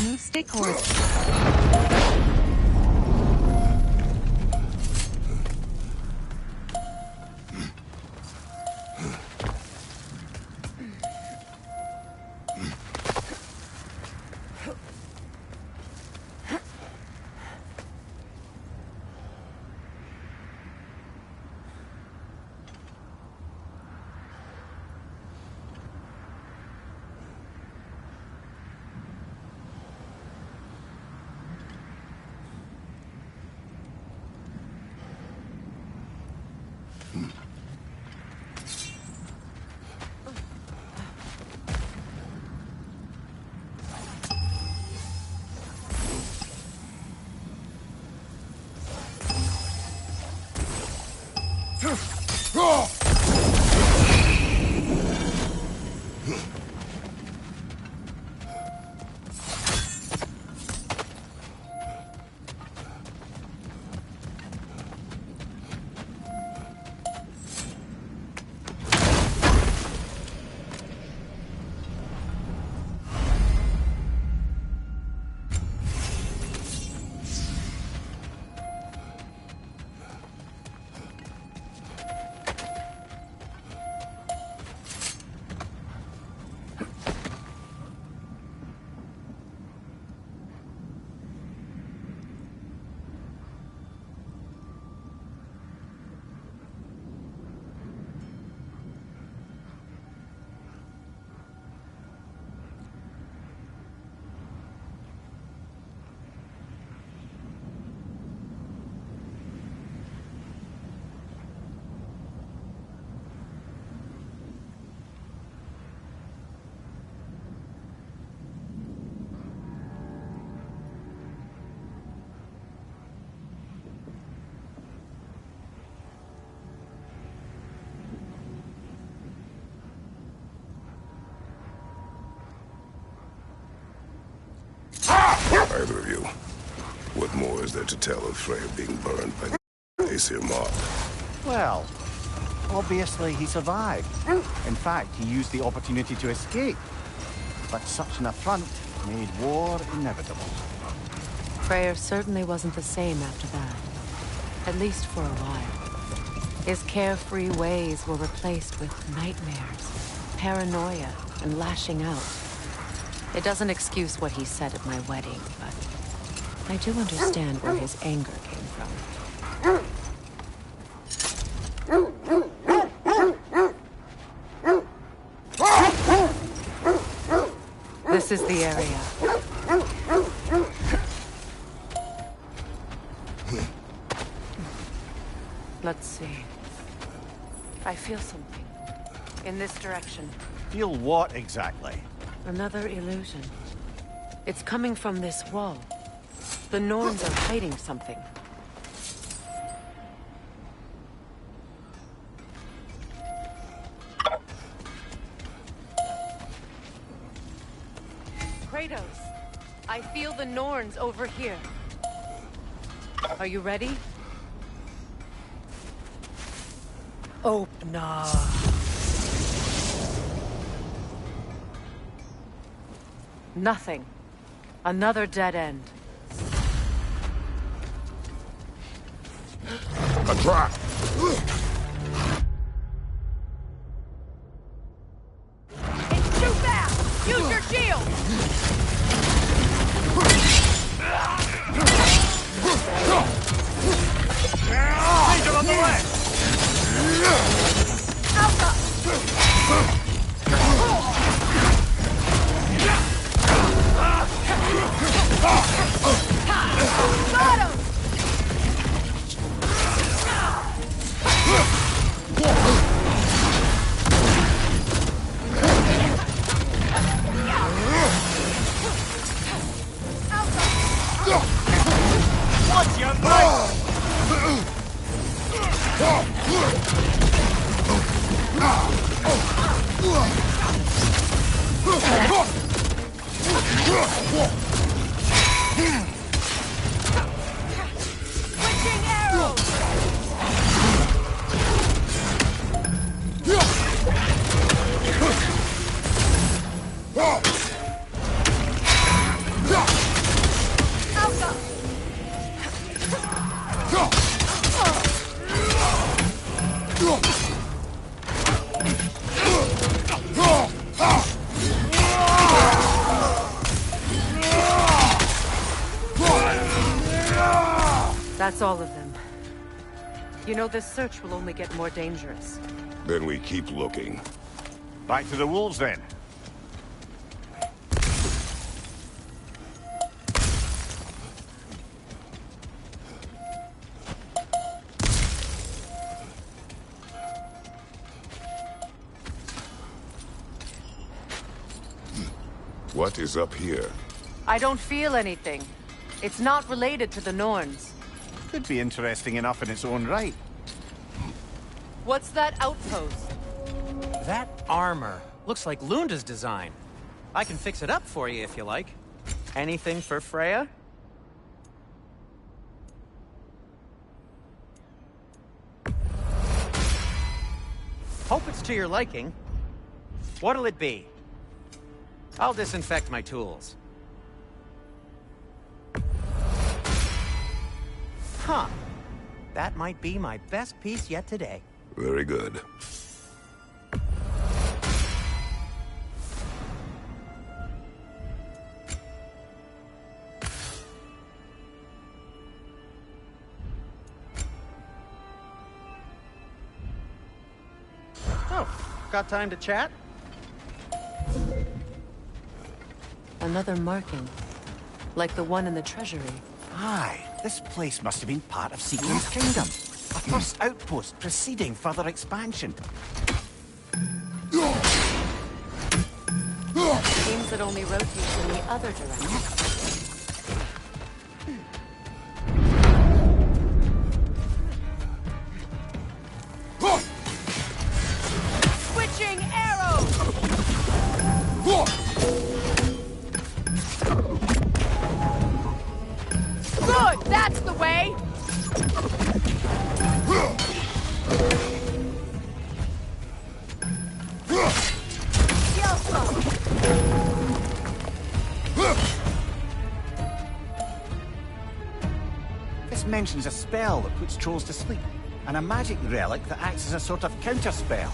Move stick horse. Either of you. What more is there to tell of Freya being burned by the Aesir mob? Well, obviously he survived. In fact, he used the opportunity to escape. But such an affront made war inevitable. Freyr certainly wasn't the same after that. At least for a while. His carefree ways were replaced with nightmares, paranoia, and lashing out. It doesn't excuse what he said at my wedding, but I do understand where his anger came from. This is the area. Let's see. I feel something. In this direction. Feel what exactly? Another illusion. It's coming from this wall. The Norns are hiding something. Kratos, I feel the Norns over here. Are you ready? Oh, nah. Nothing. Another dead end. A trap! It's too fast! Use your shield! Lead him on the left! Got him! Watch your back! Switching arrows! That's all of them. You know, this search will only get more dangerous. Then we keep looking. Back to the wolves, then. What is up here? I don't feel anything. It's not related to the Norns. Could be interesting enough in its own right. What's that outpost? That armor looks like Lunda's design. I can fix it up for you if you like. Anything for Freya? Hope it's to your liking. What'll it be? I'll disinfect my tools. Huh. That might be my best piece yet today. Very good. Oh, got time to chat? Another marking. Like the one in the treasury. Aye, this place must have been part of Seagram's kingdom. A first outpost preceding further expansion. Seems it only rotates in the other direction. Switching arrows! This mentions a spell that puts trolls to sleep, and a magic relic that acts as a sort of counter-spell.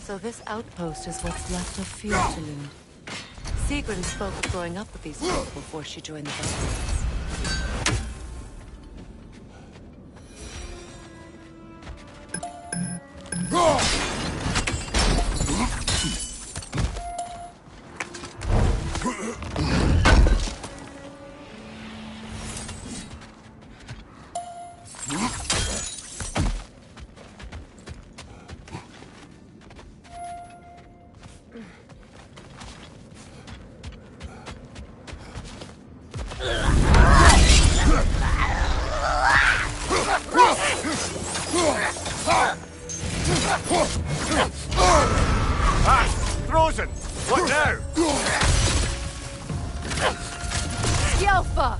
So this outpost is what's left of Fjordlund. Sigrun spoke of growing up with these people before she joined the Valkyries. Frozen! What now? Yelfa!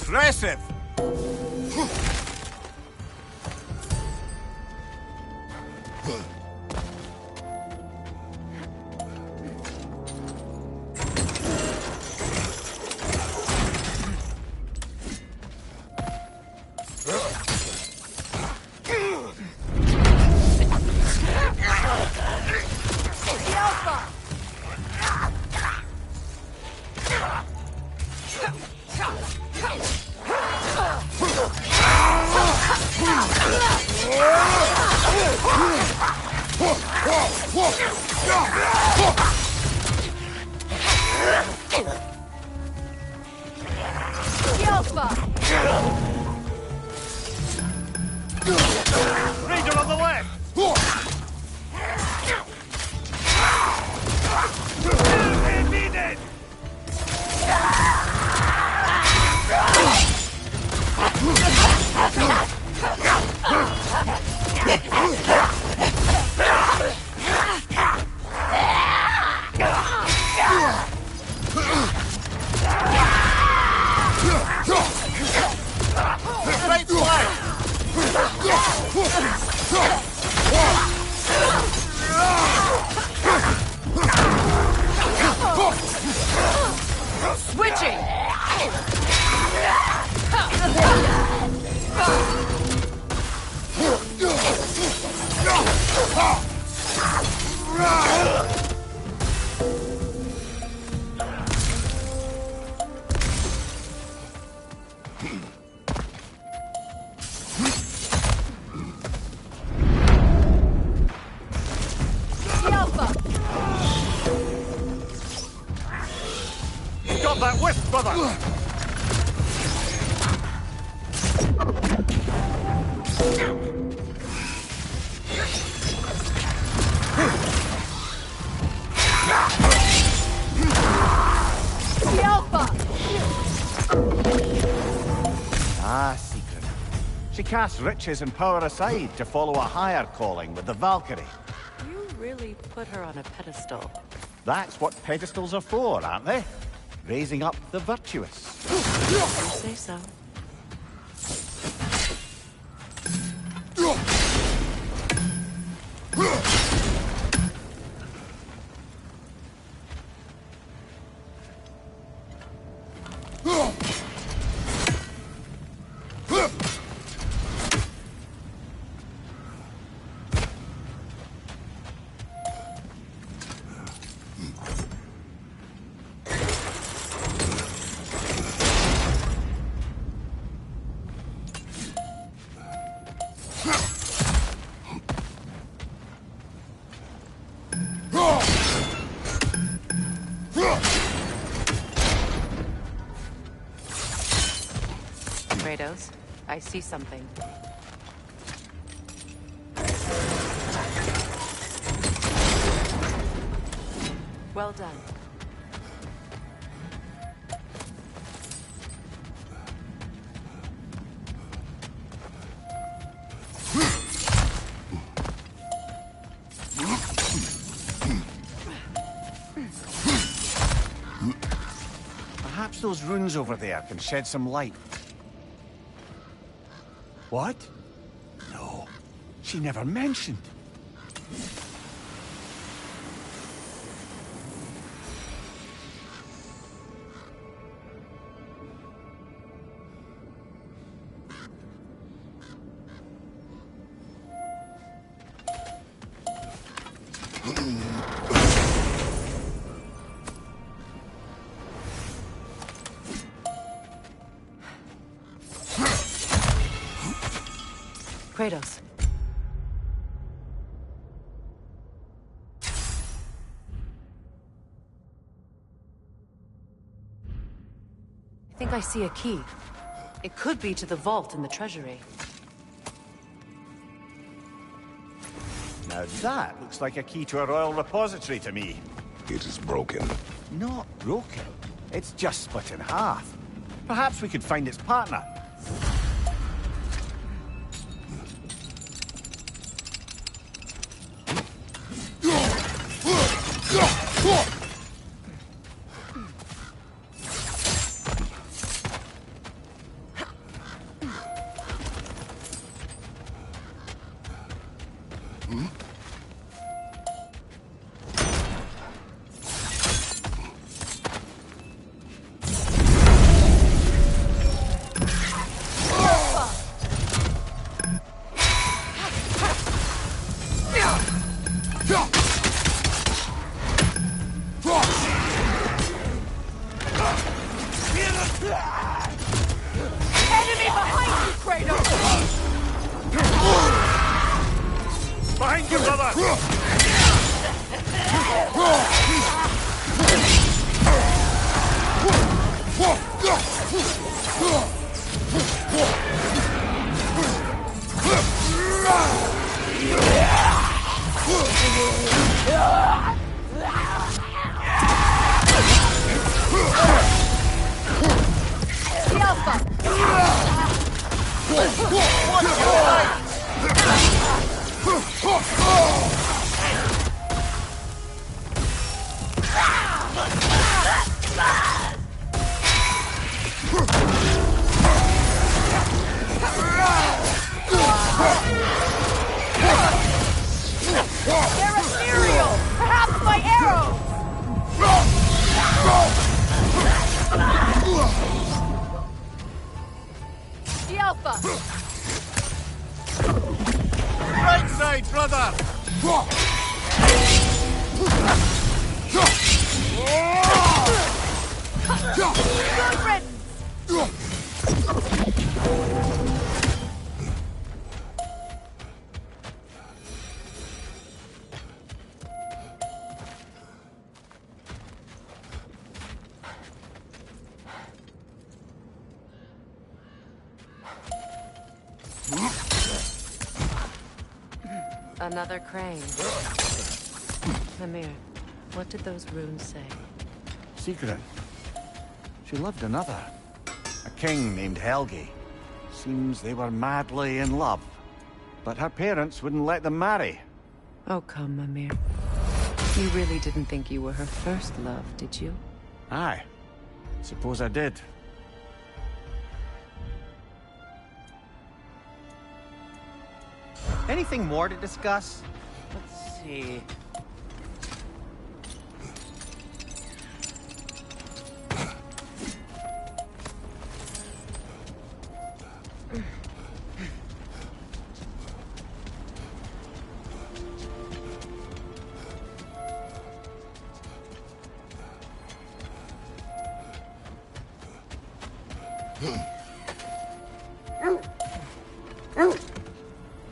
Impressive! Raider on the left! Needed! Right flank! Switching! Got that wisp, brother! Ah, Secret. She casts riches and power aside to follow a higher calling with the Valkyrie. You really put her on a pedestal. That's what pedestals are for, aren't they? Raising up the virtuous. You say so. Kratos, I see something. Well done. Perhaps those runes over there can shed some light. What? No, she never mentioned. Kratos. I think I see a key. It could be to the vault in the treasury. Now that looks like a key to a royal repository to me. It is broken. Not broken. It's just split in half. Perhaps we could find its partner. Enemy behind you, Kratos! Behind you, brother! They're ethereal! Perhaps my arrows! The Alpha! Right side, brother! Good riddance! Another crane. Mimir, what did those runes say? Secret. She loved another. A king named Helgi. Seems they were madly in love. But her parents wouldn't let them marry. Oh, come, Mimir. You really didn't think you were her first love, did you? Aye. Suppose I did. Anything more to discuss? Let's see.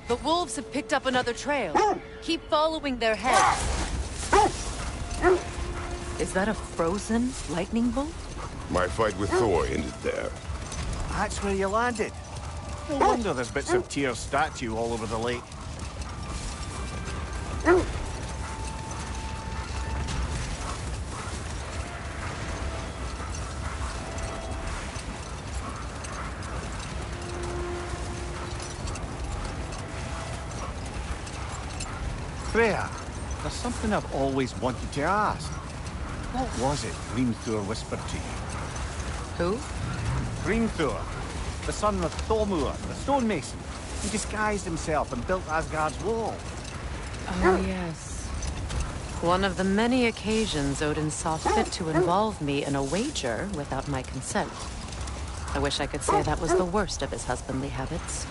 The wolves have picked up another trail. Keep following their heads. Is that a frozen lightning bolt? My fight with Thor ended there. That's where you landed. No wonder there's bits of Tyr's statue all over the lake. Freya, there's something I've always wanted to ask. What was it Thor whispered to you? Who? Grimthor, the son of Thormur, the stonemason. He disguised himself and built Asgard's wall. Oh, yes. One of the many occasions Odin saw fit to involve me in a wager without my consent. I wish I could say that was the worst of his husbandly habits.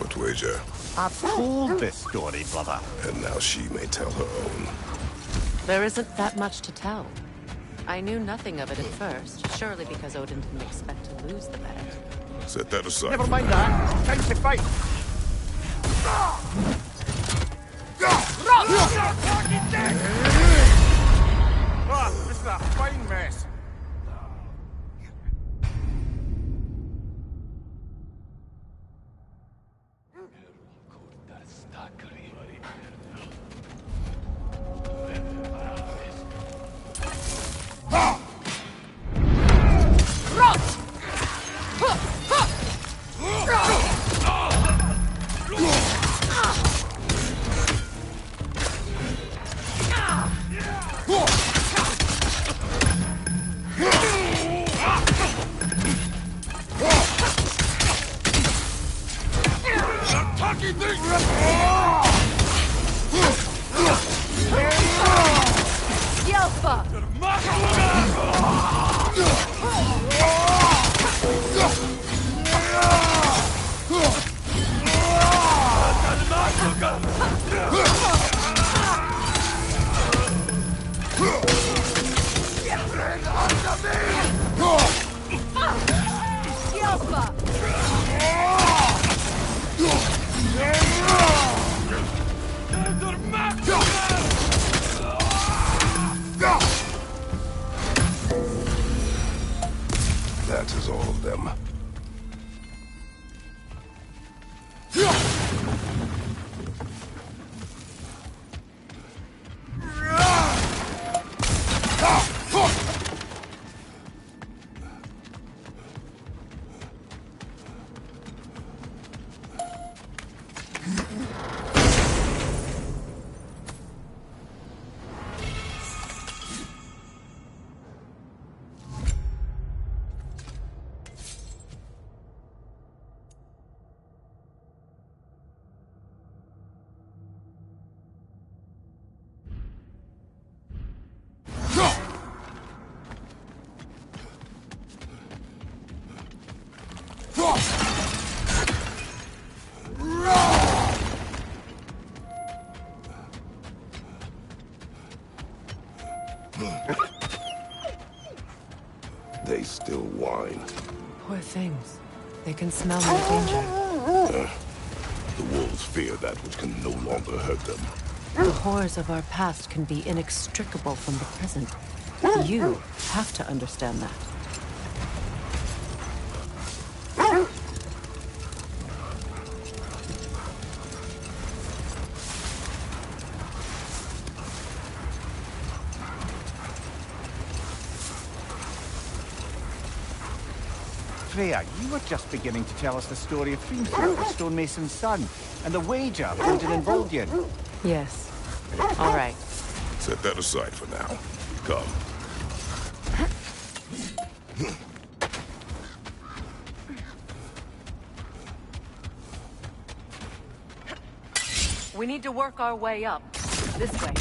What wager? I've told this story, brother. And now she may tell her own. There isn't that much to tell. I knew nothing of it at first, surely because Odin didn't expect to lose the bet. Set that aside. Never mind that. Time to fight. This is a fine mess. That is all of them. They still whine. Poor things. They can smell no danger. The wolves fear that which can no longer hurt them. The horrors of our past can be inextricable from the present. You have to understand that. Freya, you were just beginning to tell us the story of Hrimthor, the stonemason's son, and the wager Odin involved you in. Yes. All right. Set that aside for now. Come. We need to work our way up. This way.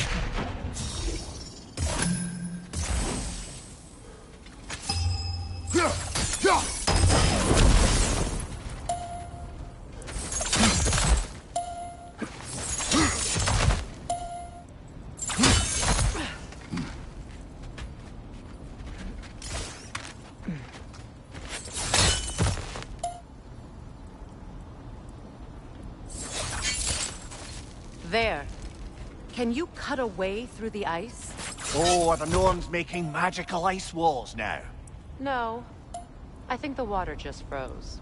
There. Can you cut a way through the ice? Oh, are the Norns making magical ice walls now? No. I think the water just froze.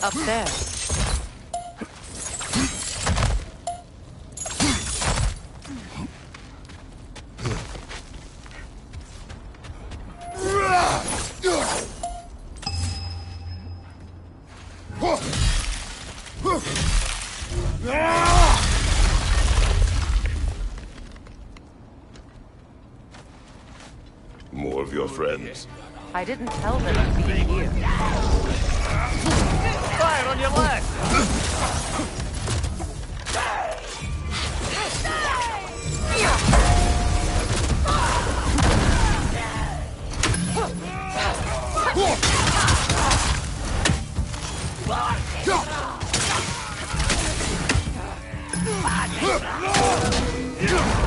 Up there. More of your friends. I didn't tell them to be here. Fire on your left!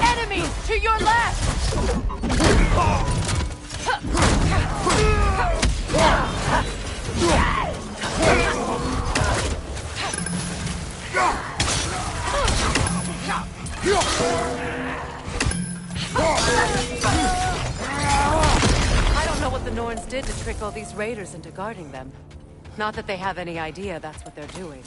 Enemies to your left! I don't know what the Norns did to trick all these raiders into guarding them. Not that they have any idea that's what they're doing.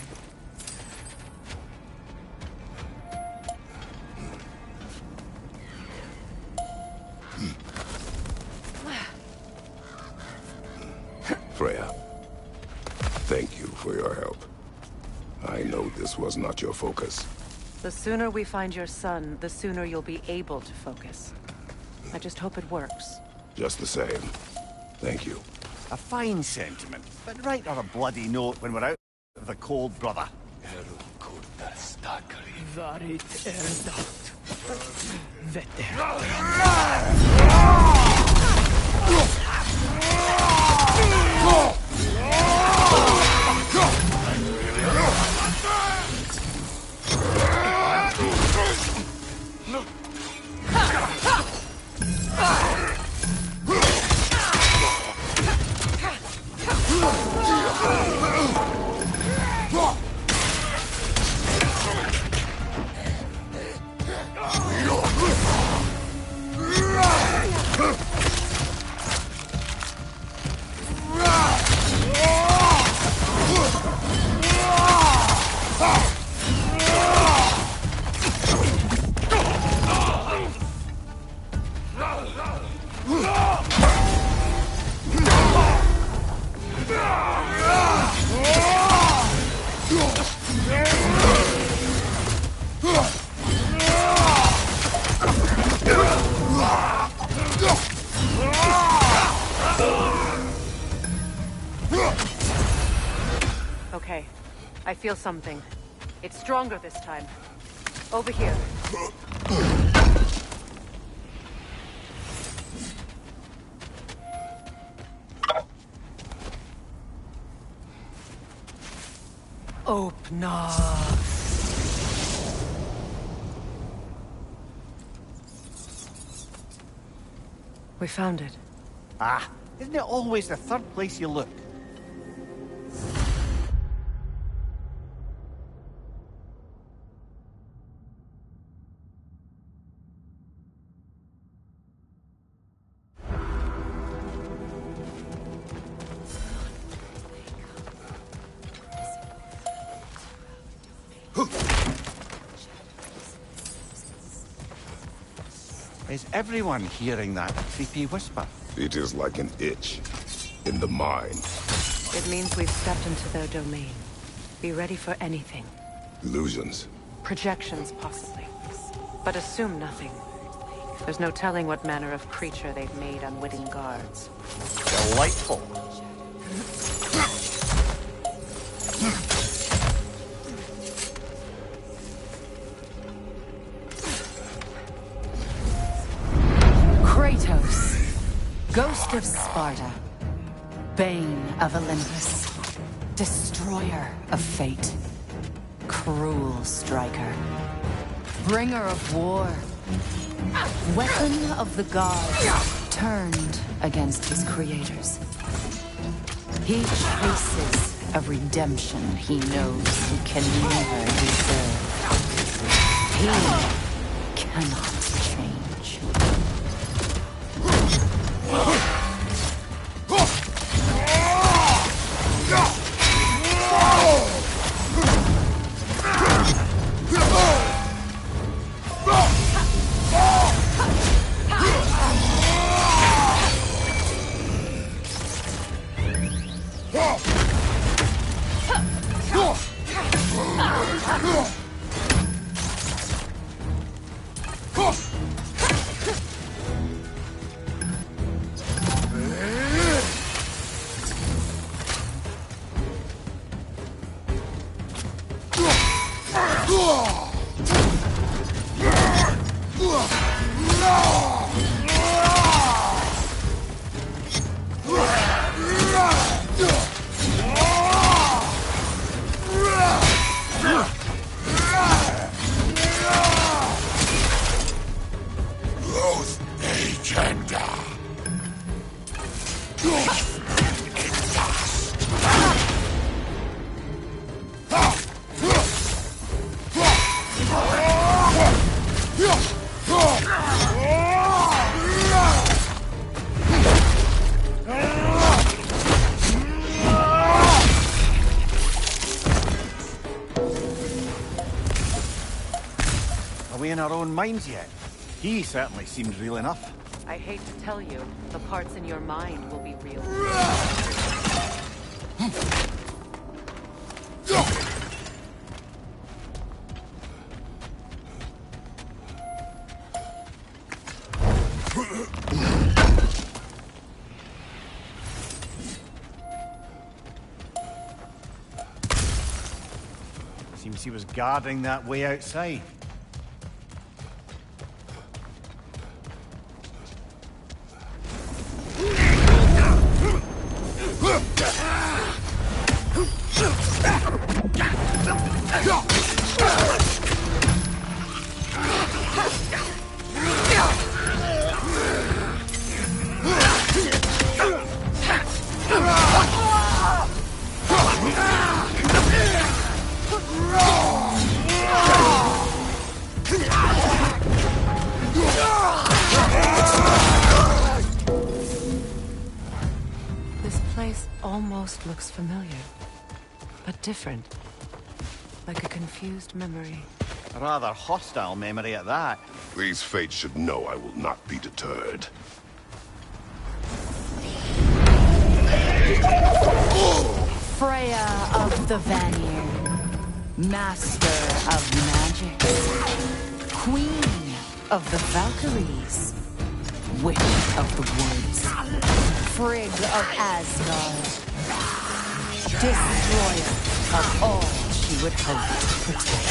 Freya, thank you for your help. I know this was not your focus. The sooner we find your son, the sooner you'll be able to focus. I just hope it works. Just the same. Thank you. A fine sentiment, but write her a bloody note when we're out of the cold, brother. Okay. I feel something. It's stronger this time. Over here. Open up. We found it. Ah, isn't it always the third place you look? Is everyone hearing that creepy whisper? It is like an itch in the mind. It means we've stepped into their domain. Be ready for anything. Illusions. Projections, possibly. But assume nothing. There's no telling what manner of creature they've made unwitting guards. Delightful. Kratos, Ghost of Sparta, Bane of Olympus, Destroyer of Fate, Cruel Striker, Bringer of War, Weapon of the Gods, turned against his creators. He chases a redemption he knows he can never deserve. He cannot change. Are we in our own minds yet? He certainly seems real enough. I hate to tell you, the parts in your mind will be real. Seems he was guarding that way outside. This place almost looks familiar, but different. Like a confused memory. A rather hostile memory at that. These fates should know I will not be deterred. Freya of the Vanir, Master of Magics, Queen of the Valkyries, Witch of the Woods, Frigg of Asgard, Destroyer of all she would hope to protect.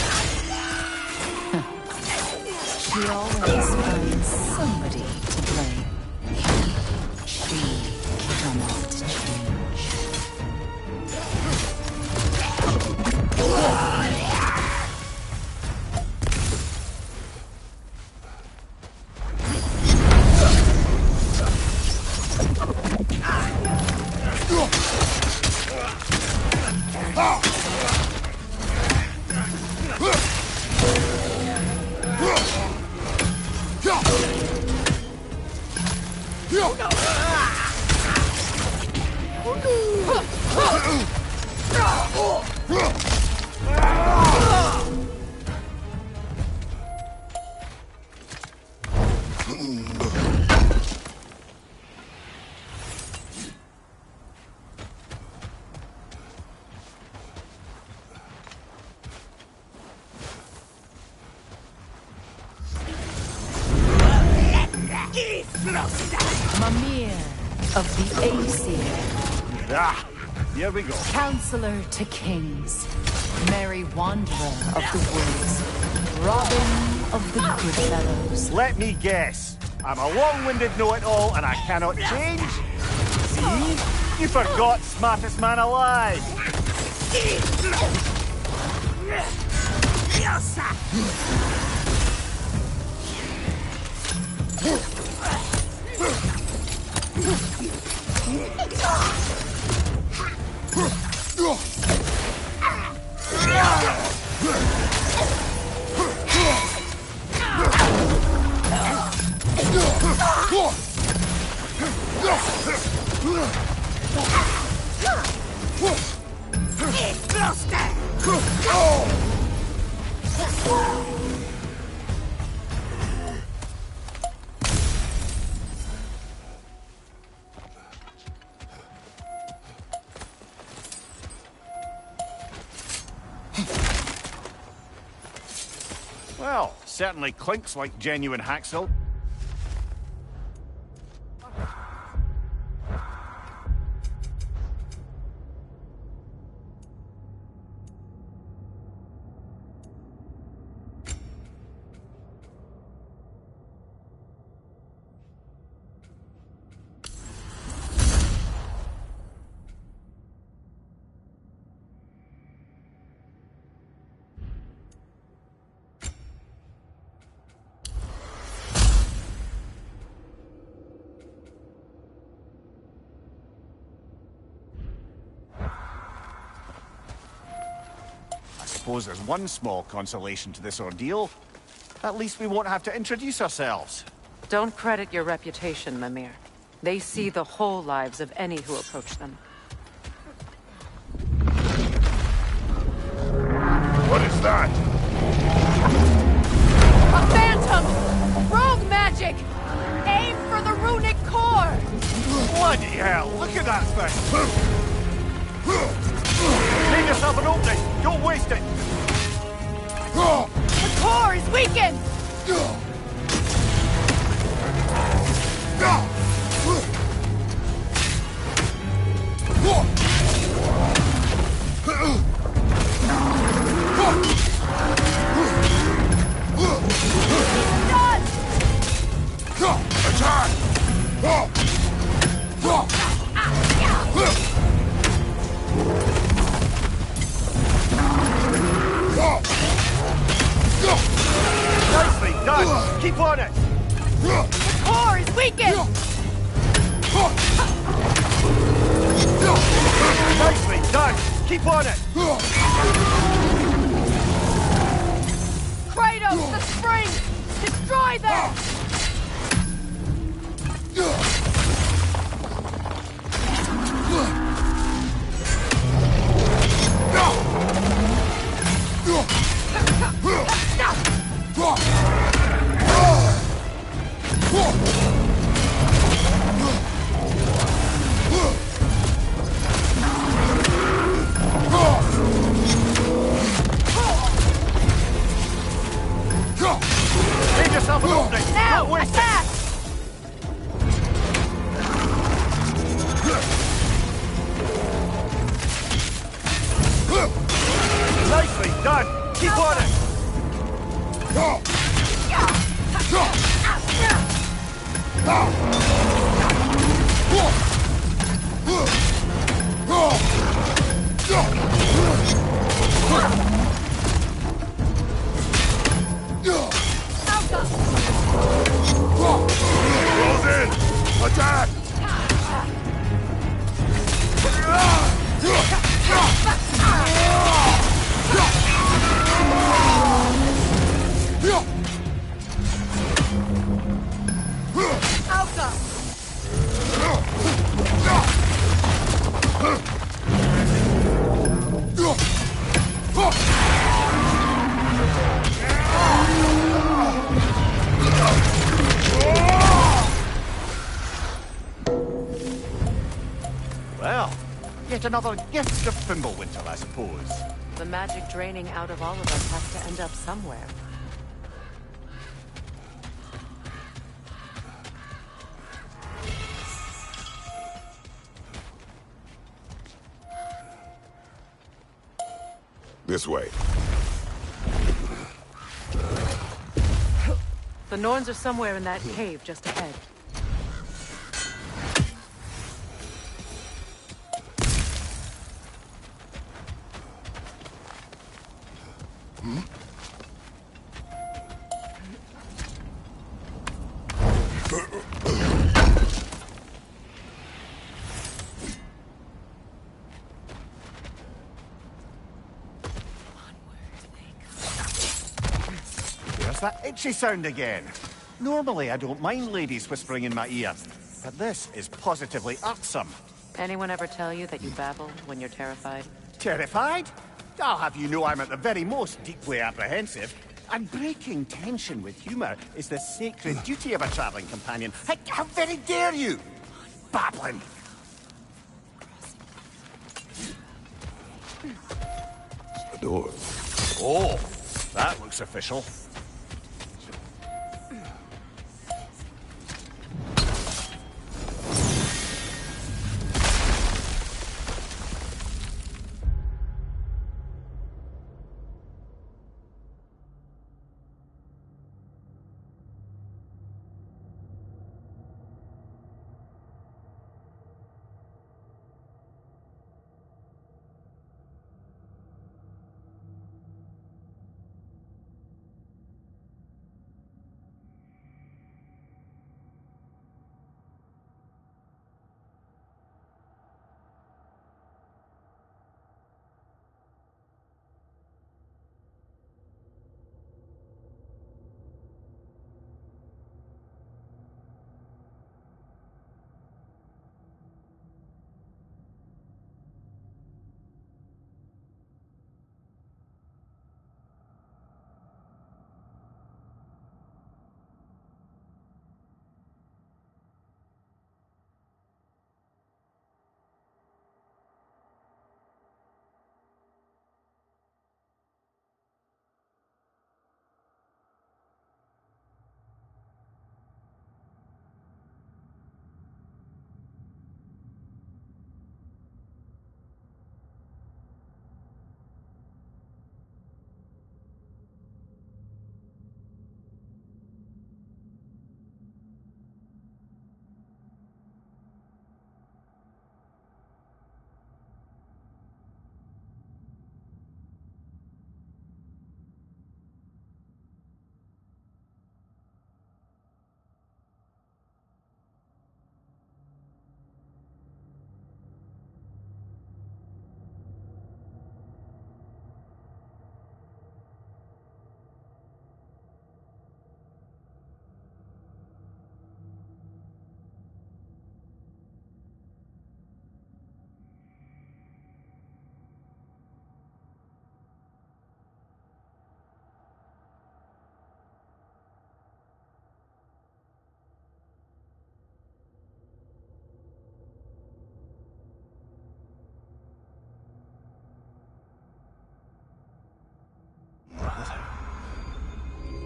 She always finds somebody to blame. She cannot change. Mimir of the Aesir. Ah, here we go. Counselor to kings. Merry wanderer of the woods. Robin of the Goodfellows. Let me guess. I'm a long-winded know-it-all and I cannot change? See? You forgot smartest man alive. Well, certainly clinks like genuine hacksaw. I suppose there's one small consolation to this ordeal. At least we won't have to introduce ourselves. Don't credit your reputation, Mimir. They see the whole lives of any who approach them. What is that? A phantom! Rogue magic! Aim for the runic core! Bloody hell, look at that thing! Make yourself an opening! Don't waste it! The core is weakened! Nicely done! Keep on it! The core is weakened! Nicely done! Keep on it! Kratos, the spring! Destroy them! Make yourself an opening! Now! Well, yet another gift of Fimbulwinter, I suppose. The magic draining out of all of us has to end up somewhere. This way. The Norns are somewhere in that cave just ahead. There's that itchy sound again. Normally, I don't mind ladies whispering in my ear, but this is positively irksome. Anyone ever tell you that you babble when you're terrified? Terrified? I'll have you know I'm at the very most deeply apprehensive. And breaking tension with humor is the sacred duty of a traveling companion. How very dare you! Babbling! The door. Oh, that looks official.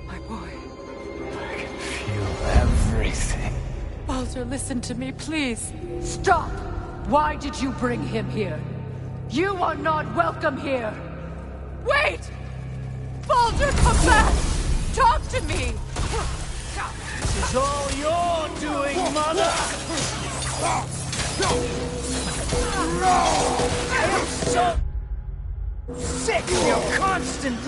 My boy. I can feel everything. Baldur, listen to me, please. Stop! Why did you bring him here? You are not welcome here! Wait! Baldur, come back! Talk to me! This is all you're doing, Mother! I am so sick of your constant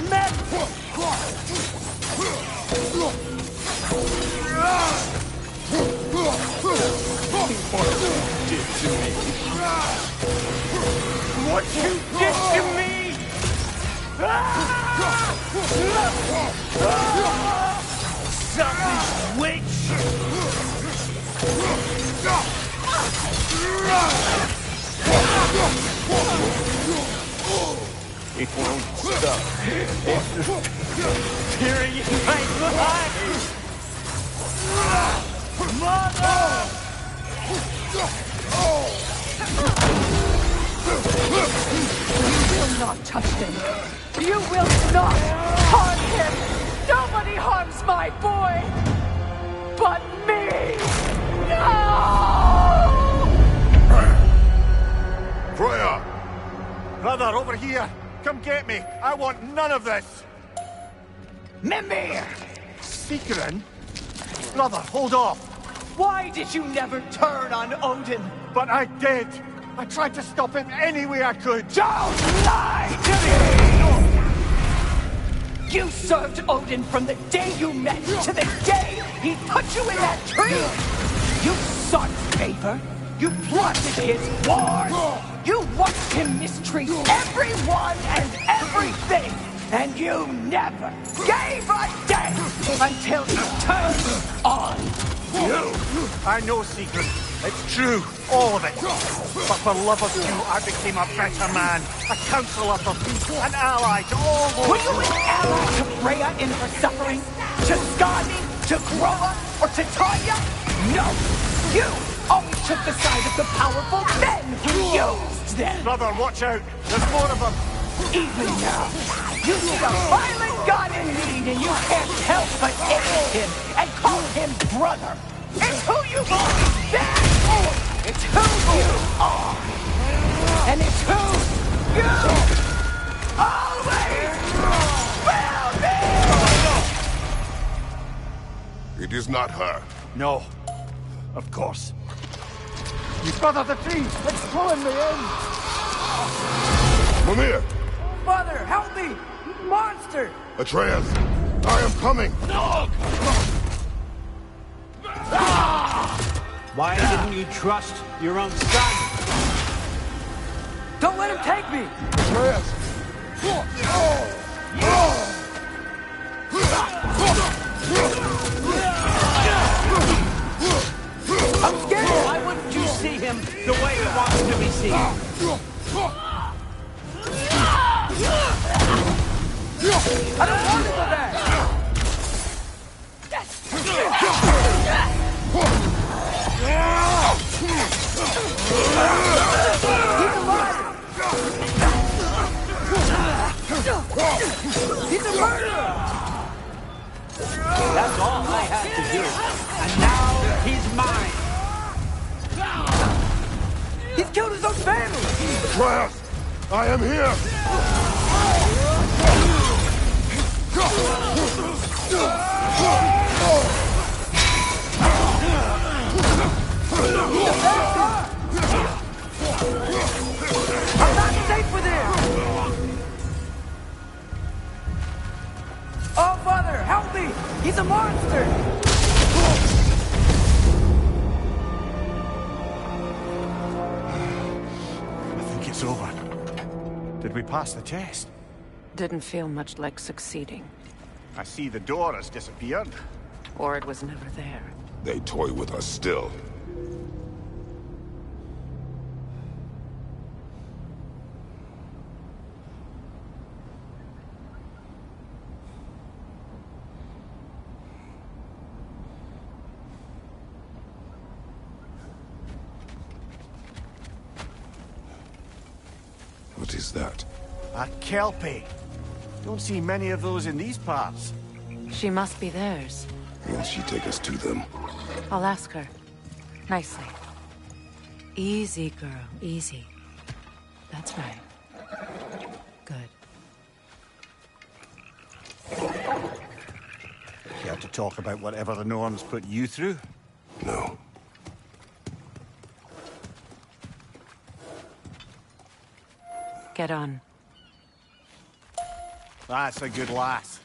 What you did to me! Selfish witch! It won't stop. Tearing in my life! Mother! not touch them. You will not harm him. Nobody harms my boy but me. No! Freya! Brother, over here! Come get me! I want none of this! Mimir! Seekerin? Brother, hold off! Why did you never turn on Odin? But I did! I tried to stop him any way I could! Don't lie to me! You served Odin from the day you met to the day he put you in that tree! You sought favor. You plotted his wars. You watched him mistreat everyone and everything. And you never gave a damn until he turned on you. I know, Secret. It's true. All of it. But for love of you, I became a better man. A counselor for peace. An ally to all those... Were you an ally to Freya in her suffering? To Skadi? To Groa? Or to Tanya? No. You always took the side of the powerful, then used them. Brother, watch out. There's more of them. Even now, you see a violent god in need and you can't help but aid him and call him brother. It's who you've always been. It's who you are. And it's who you always will be. It is not her. No. Of course. You brother the tree! It's pulling me in! Mimir! Father, help me! Monster! Atreus! I am coming! No! Why didn't you trust your own son? Don't let him take me! Atreus! I'm scared! Why wouldn't you see him the way he wants to be seen? I don't want to go back! He's alive! He's a murderer! That's all I had to do. And now he's mine. He's killed his own family! Atreus! I am here! I'm not safe with him! Oh, Father, help me! He's a monster! I think it's over. Did we pass the test? Didn't feel much like succeeding. I see the door has disappeared. Or it was never there. They toy with us still. What is that? A Kelpie. Don't see many of those in these parts. She must be theirs. Will she take us to them? I'll ask her. Nicely. Easy, girl. Easy. That's right. Good. Care to talk about whatever the Norns put you through? No. Get on. That's a good lass.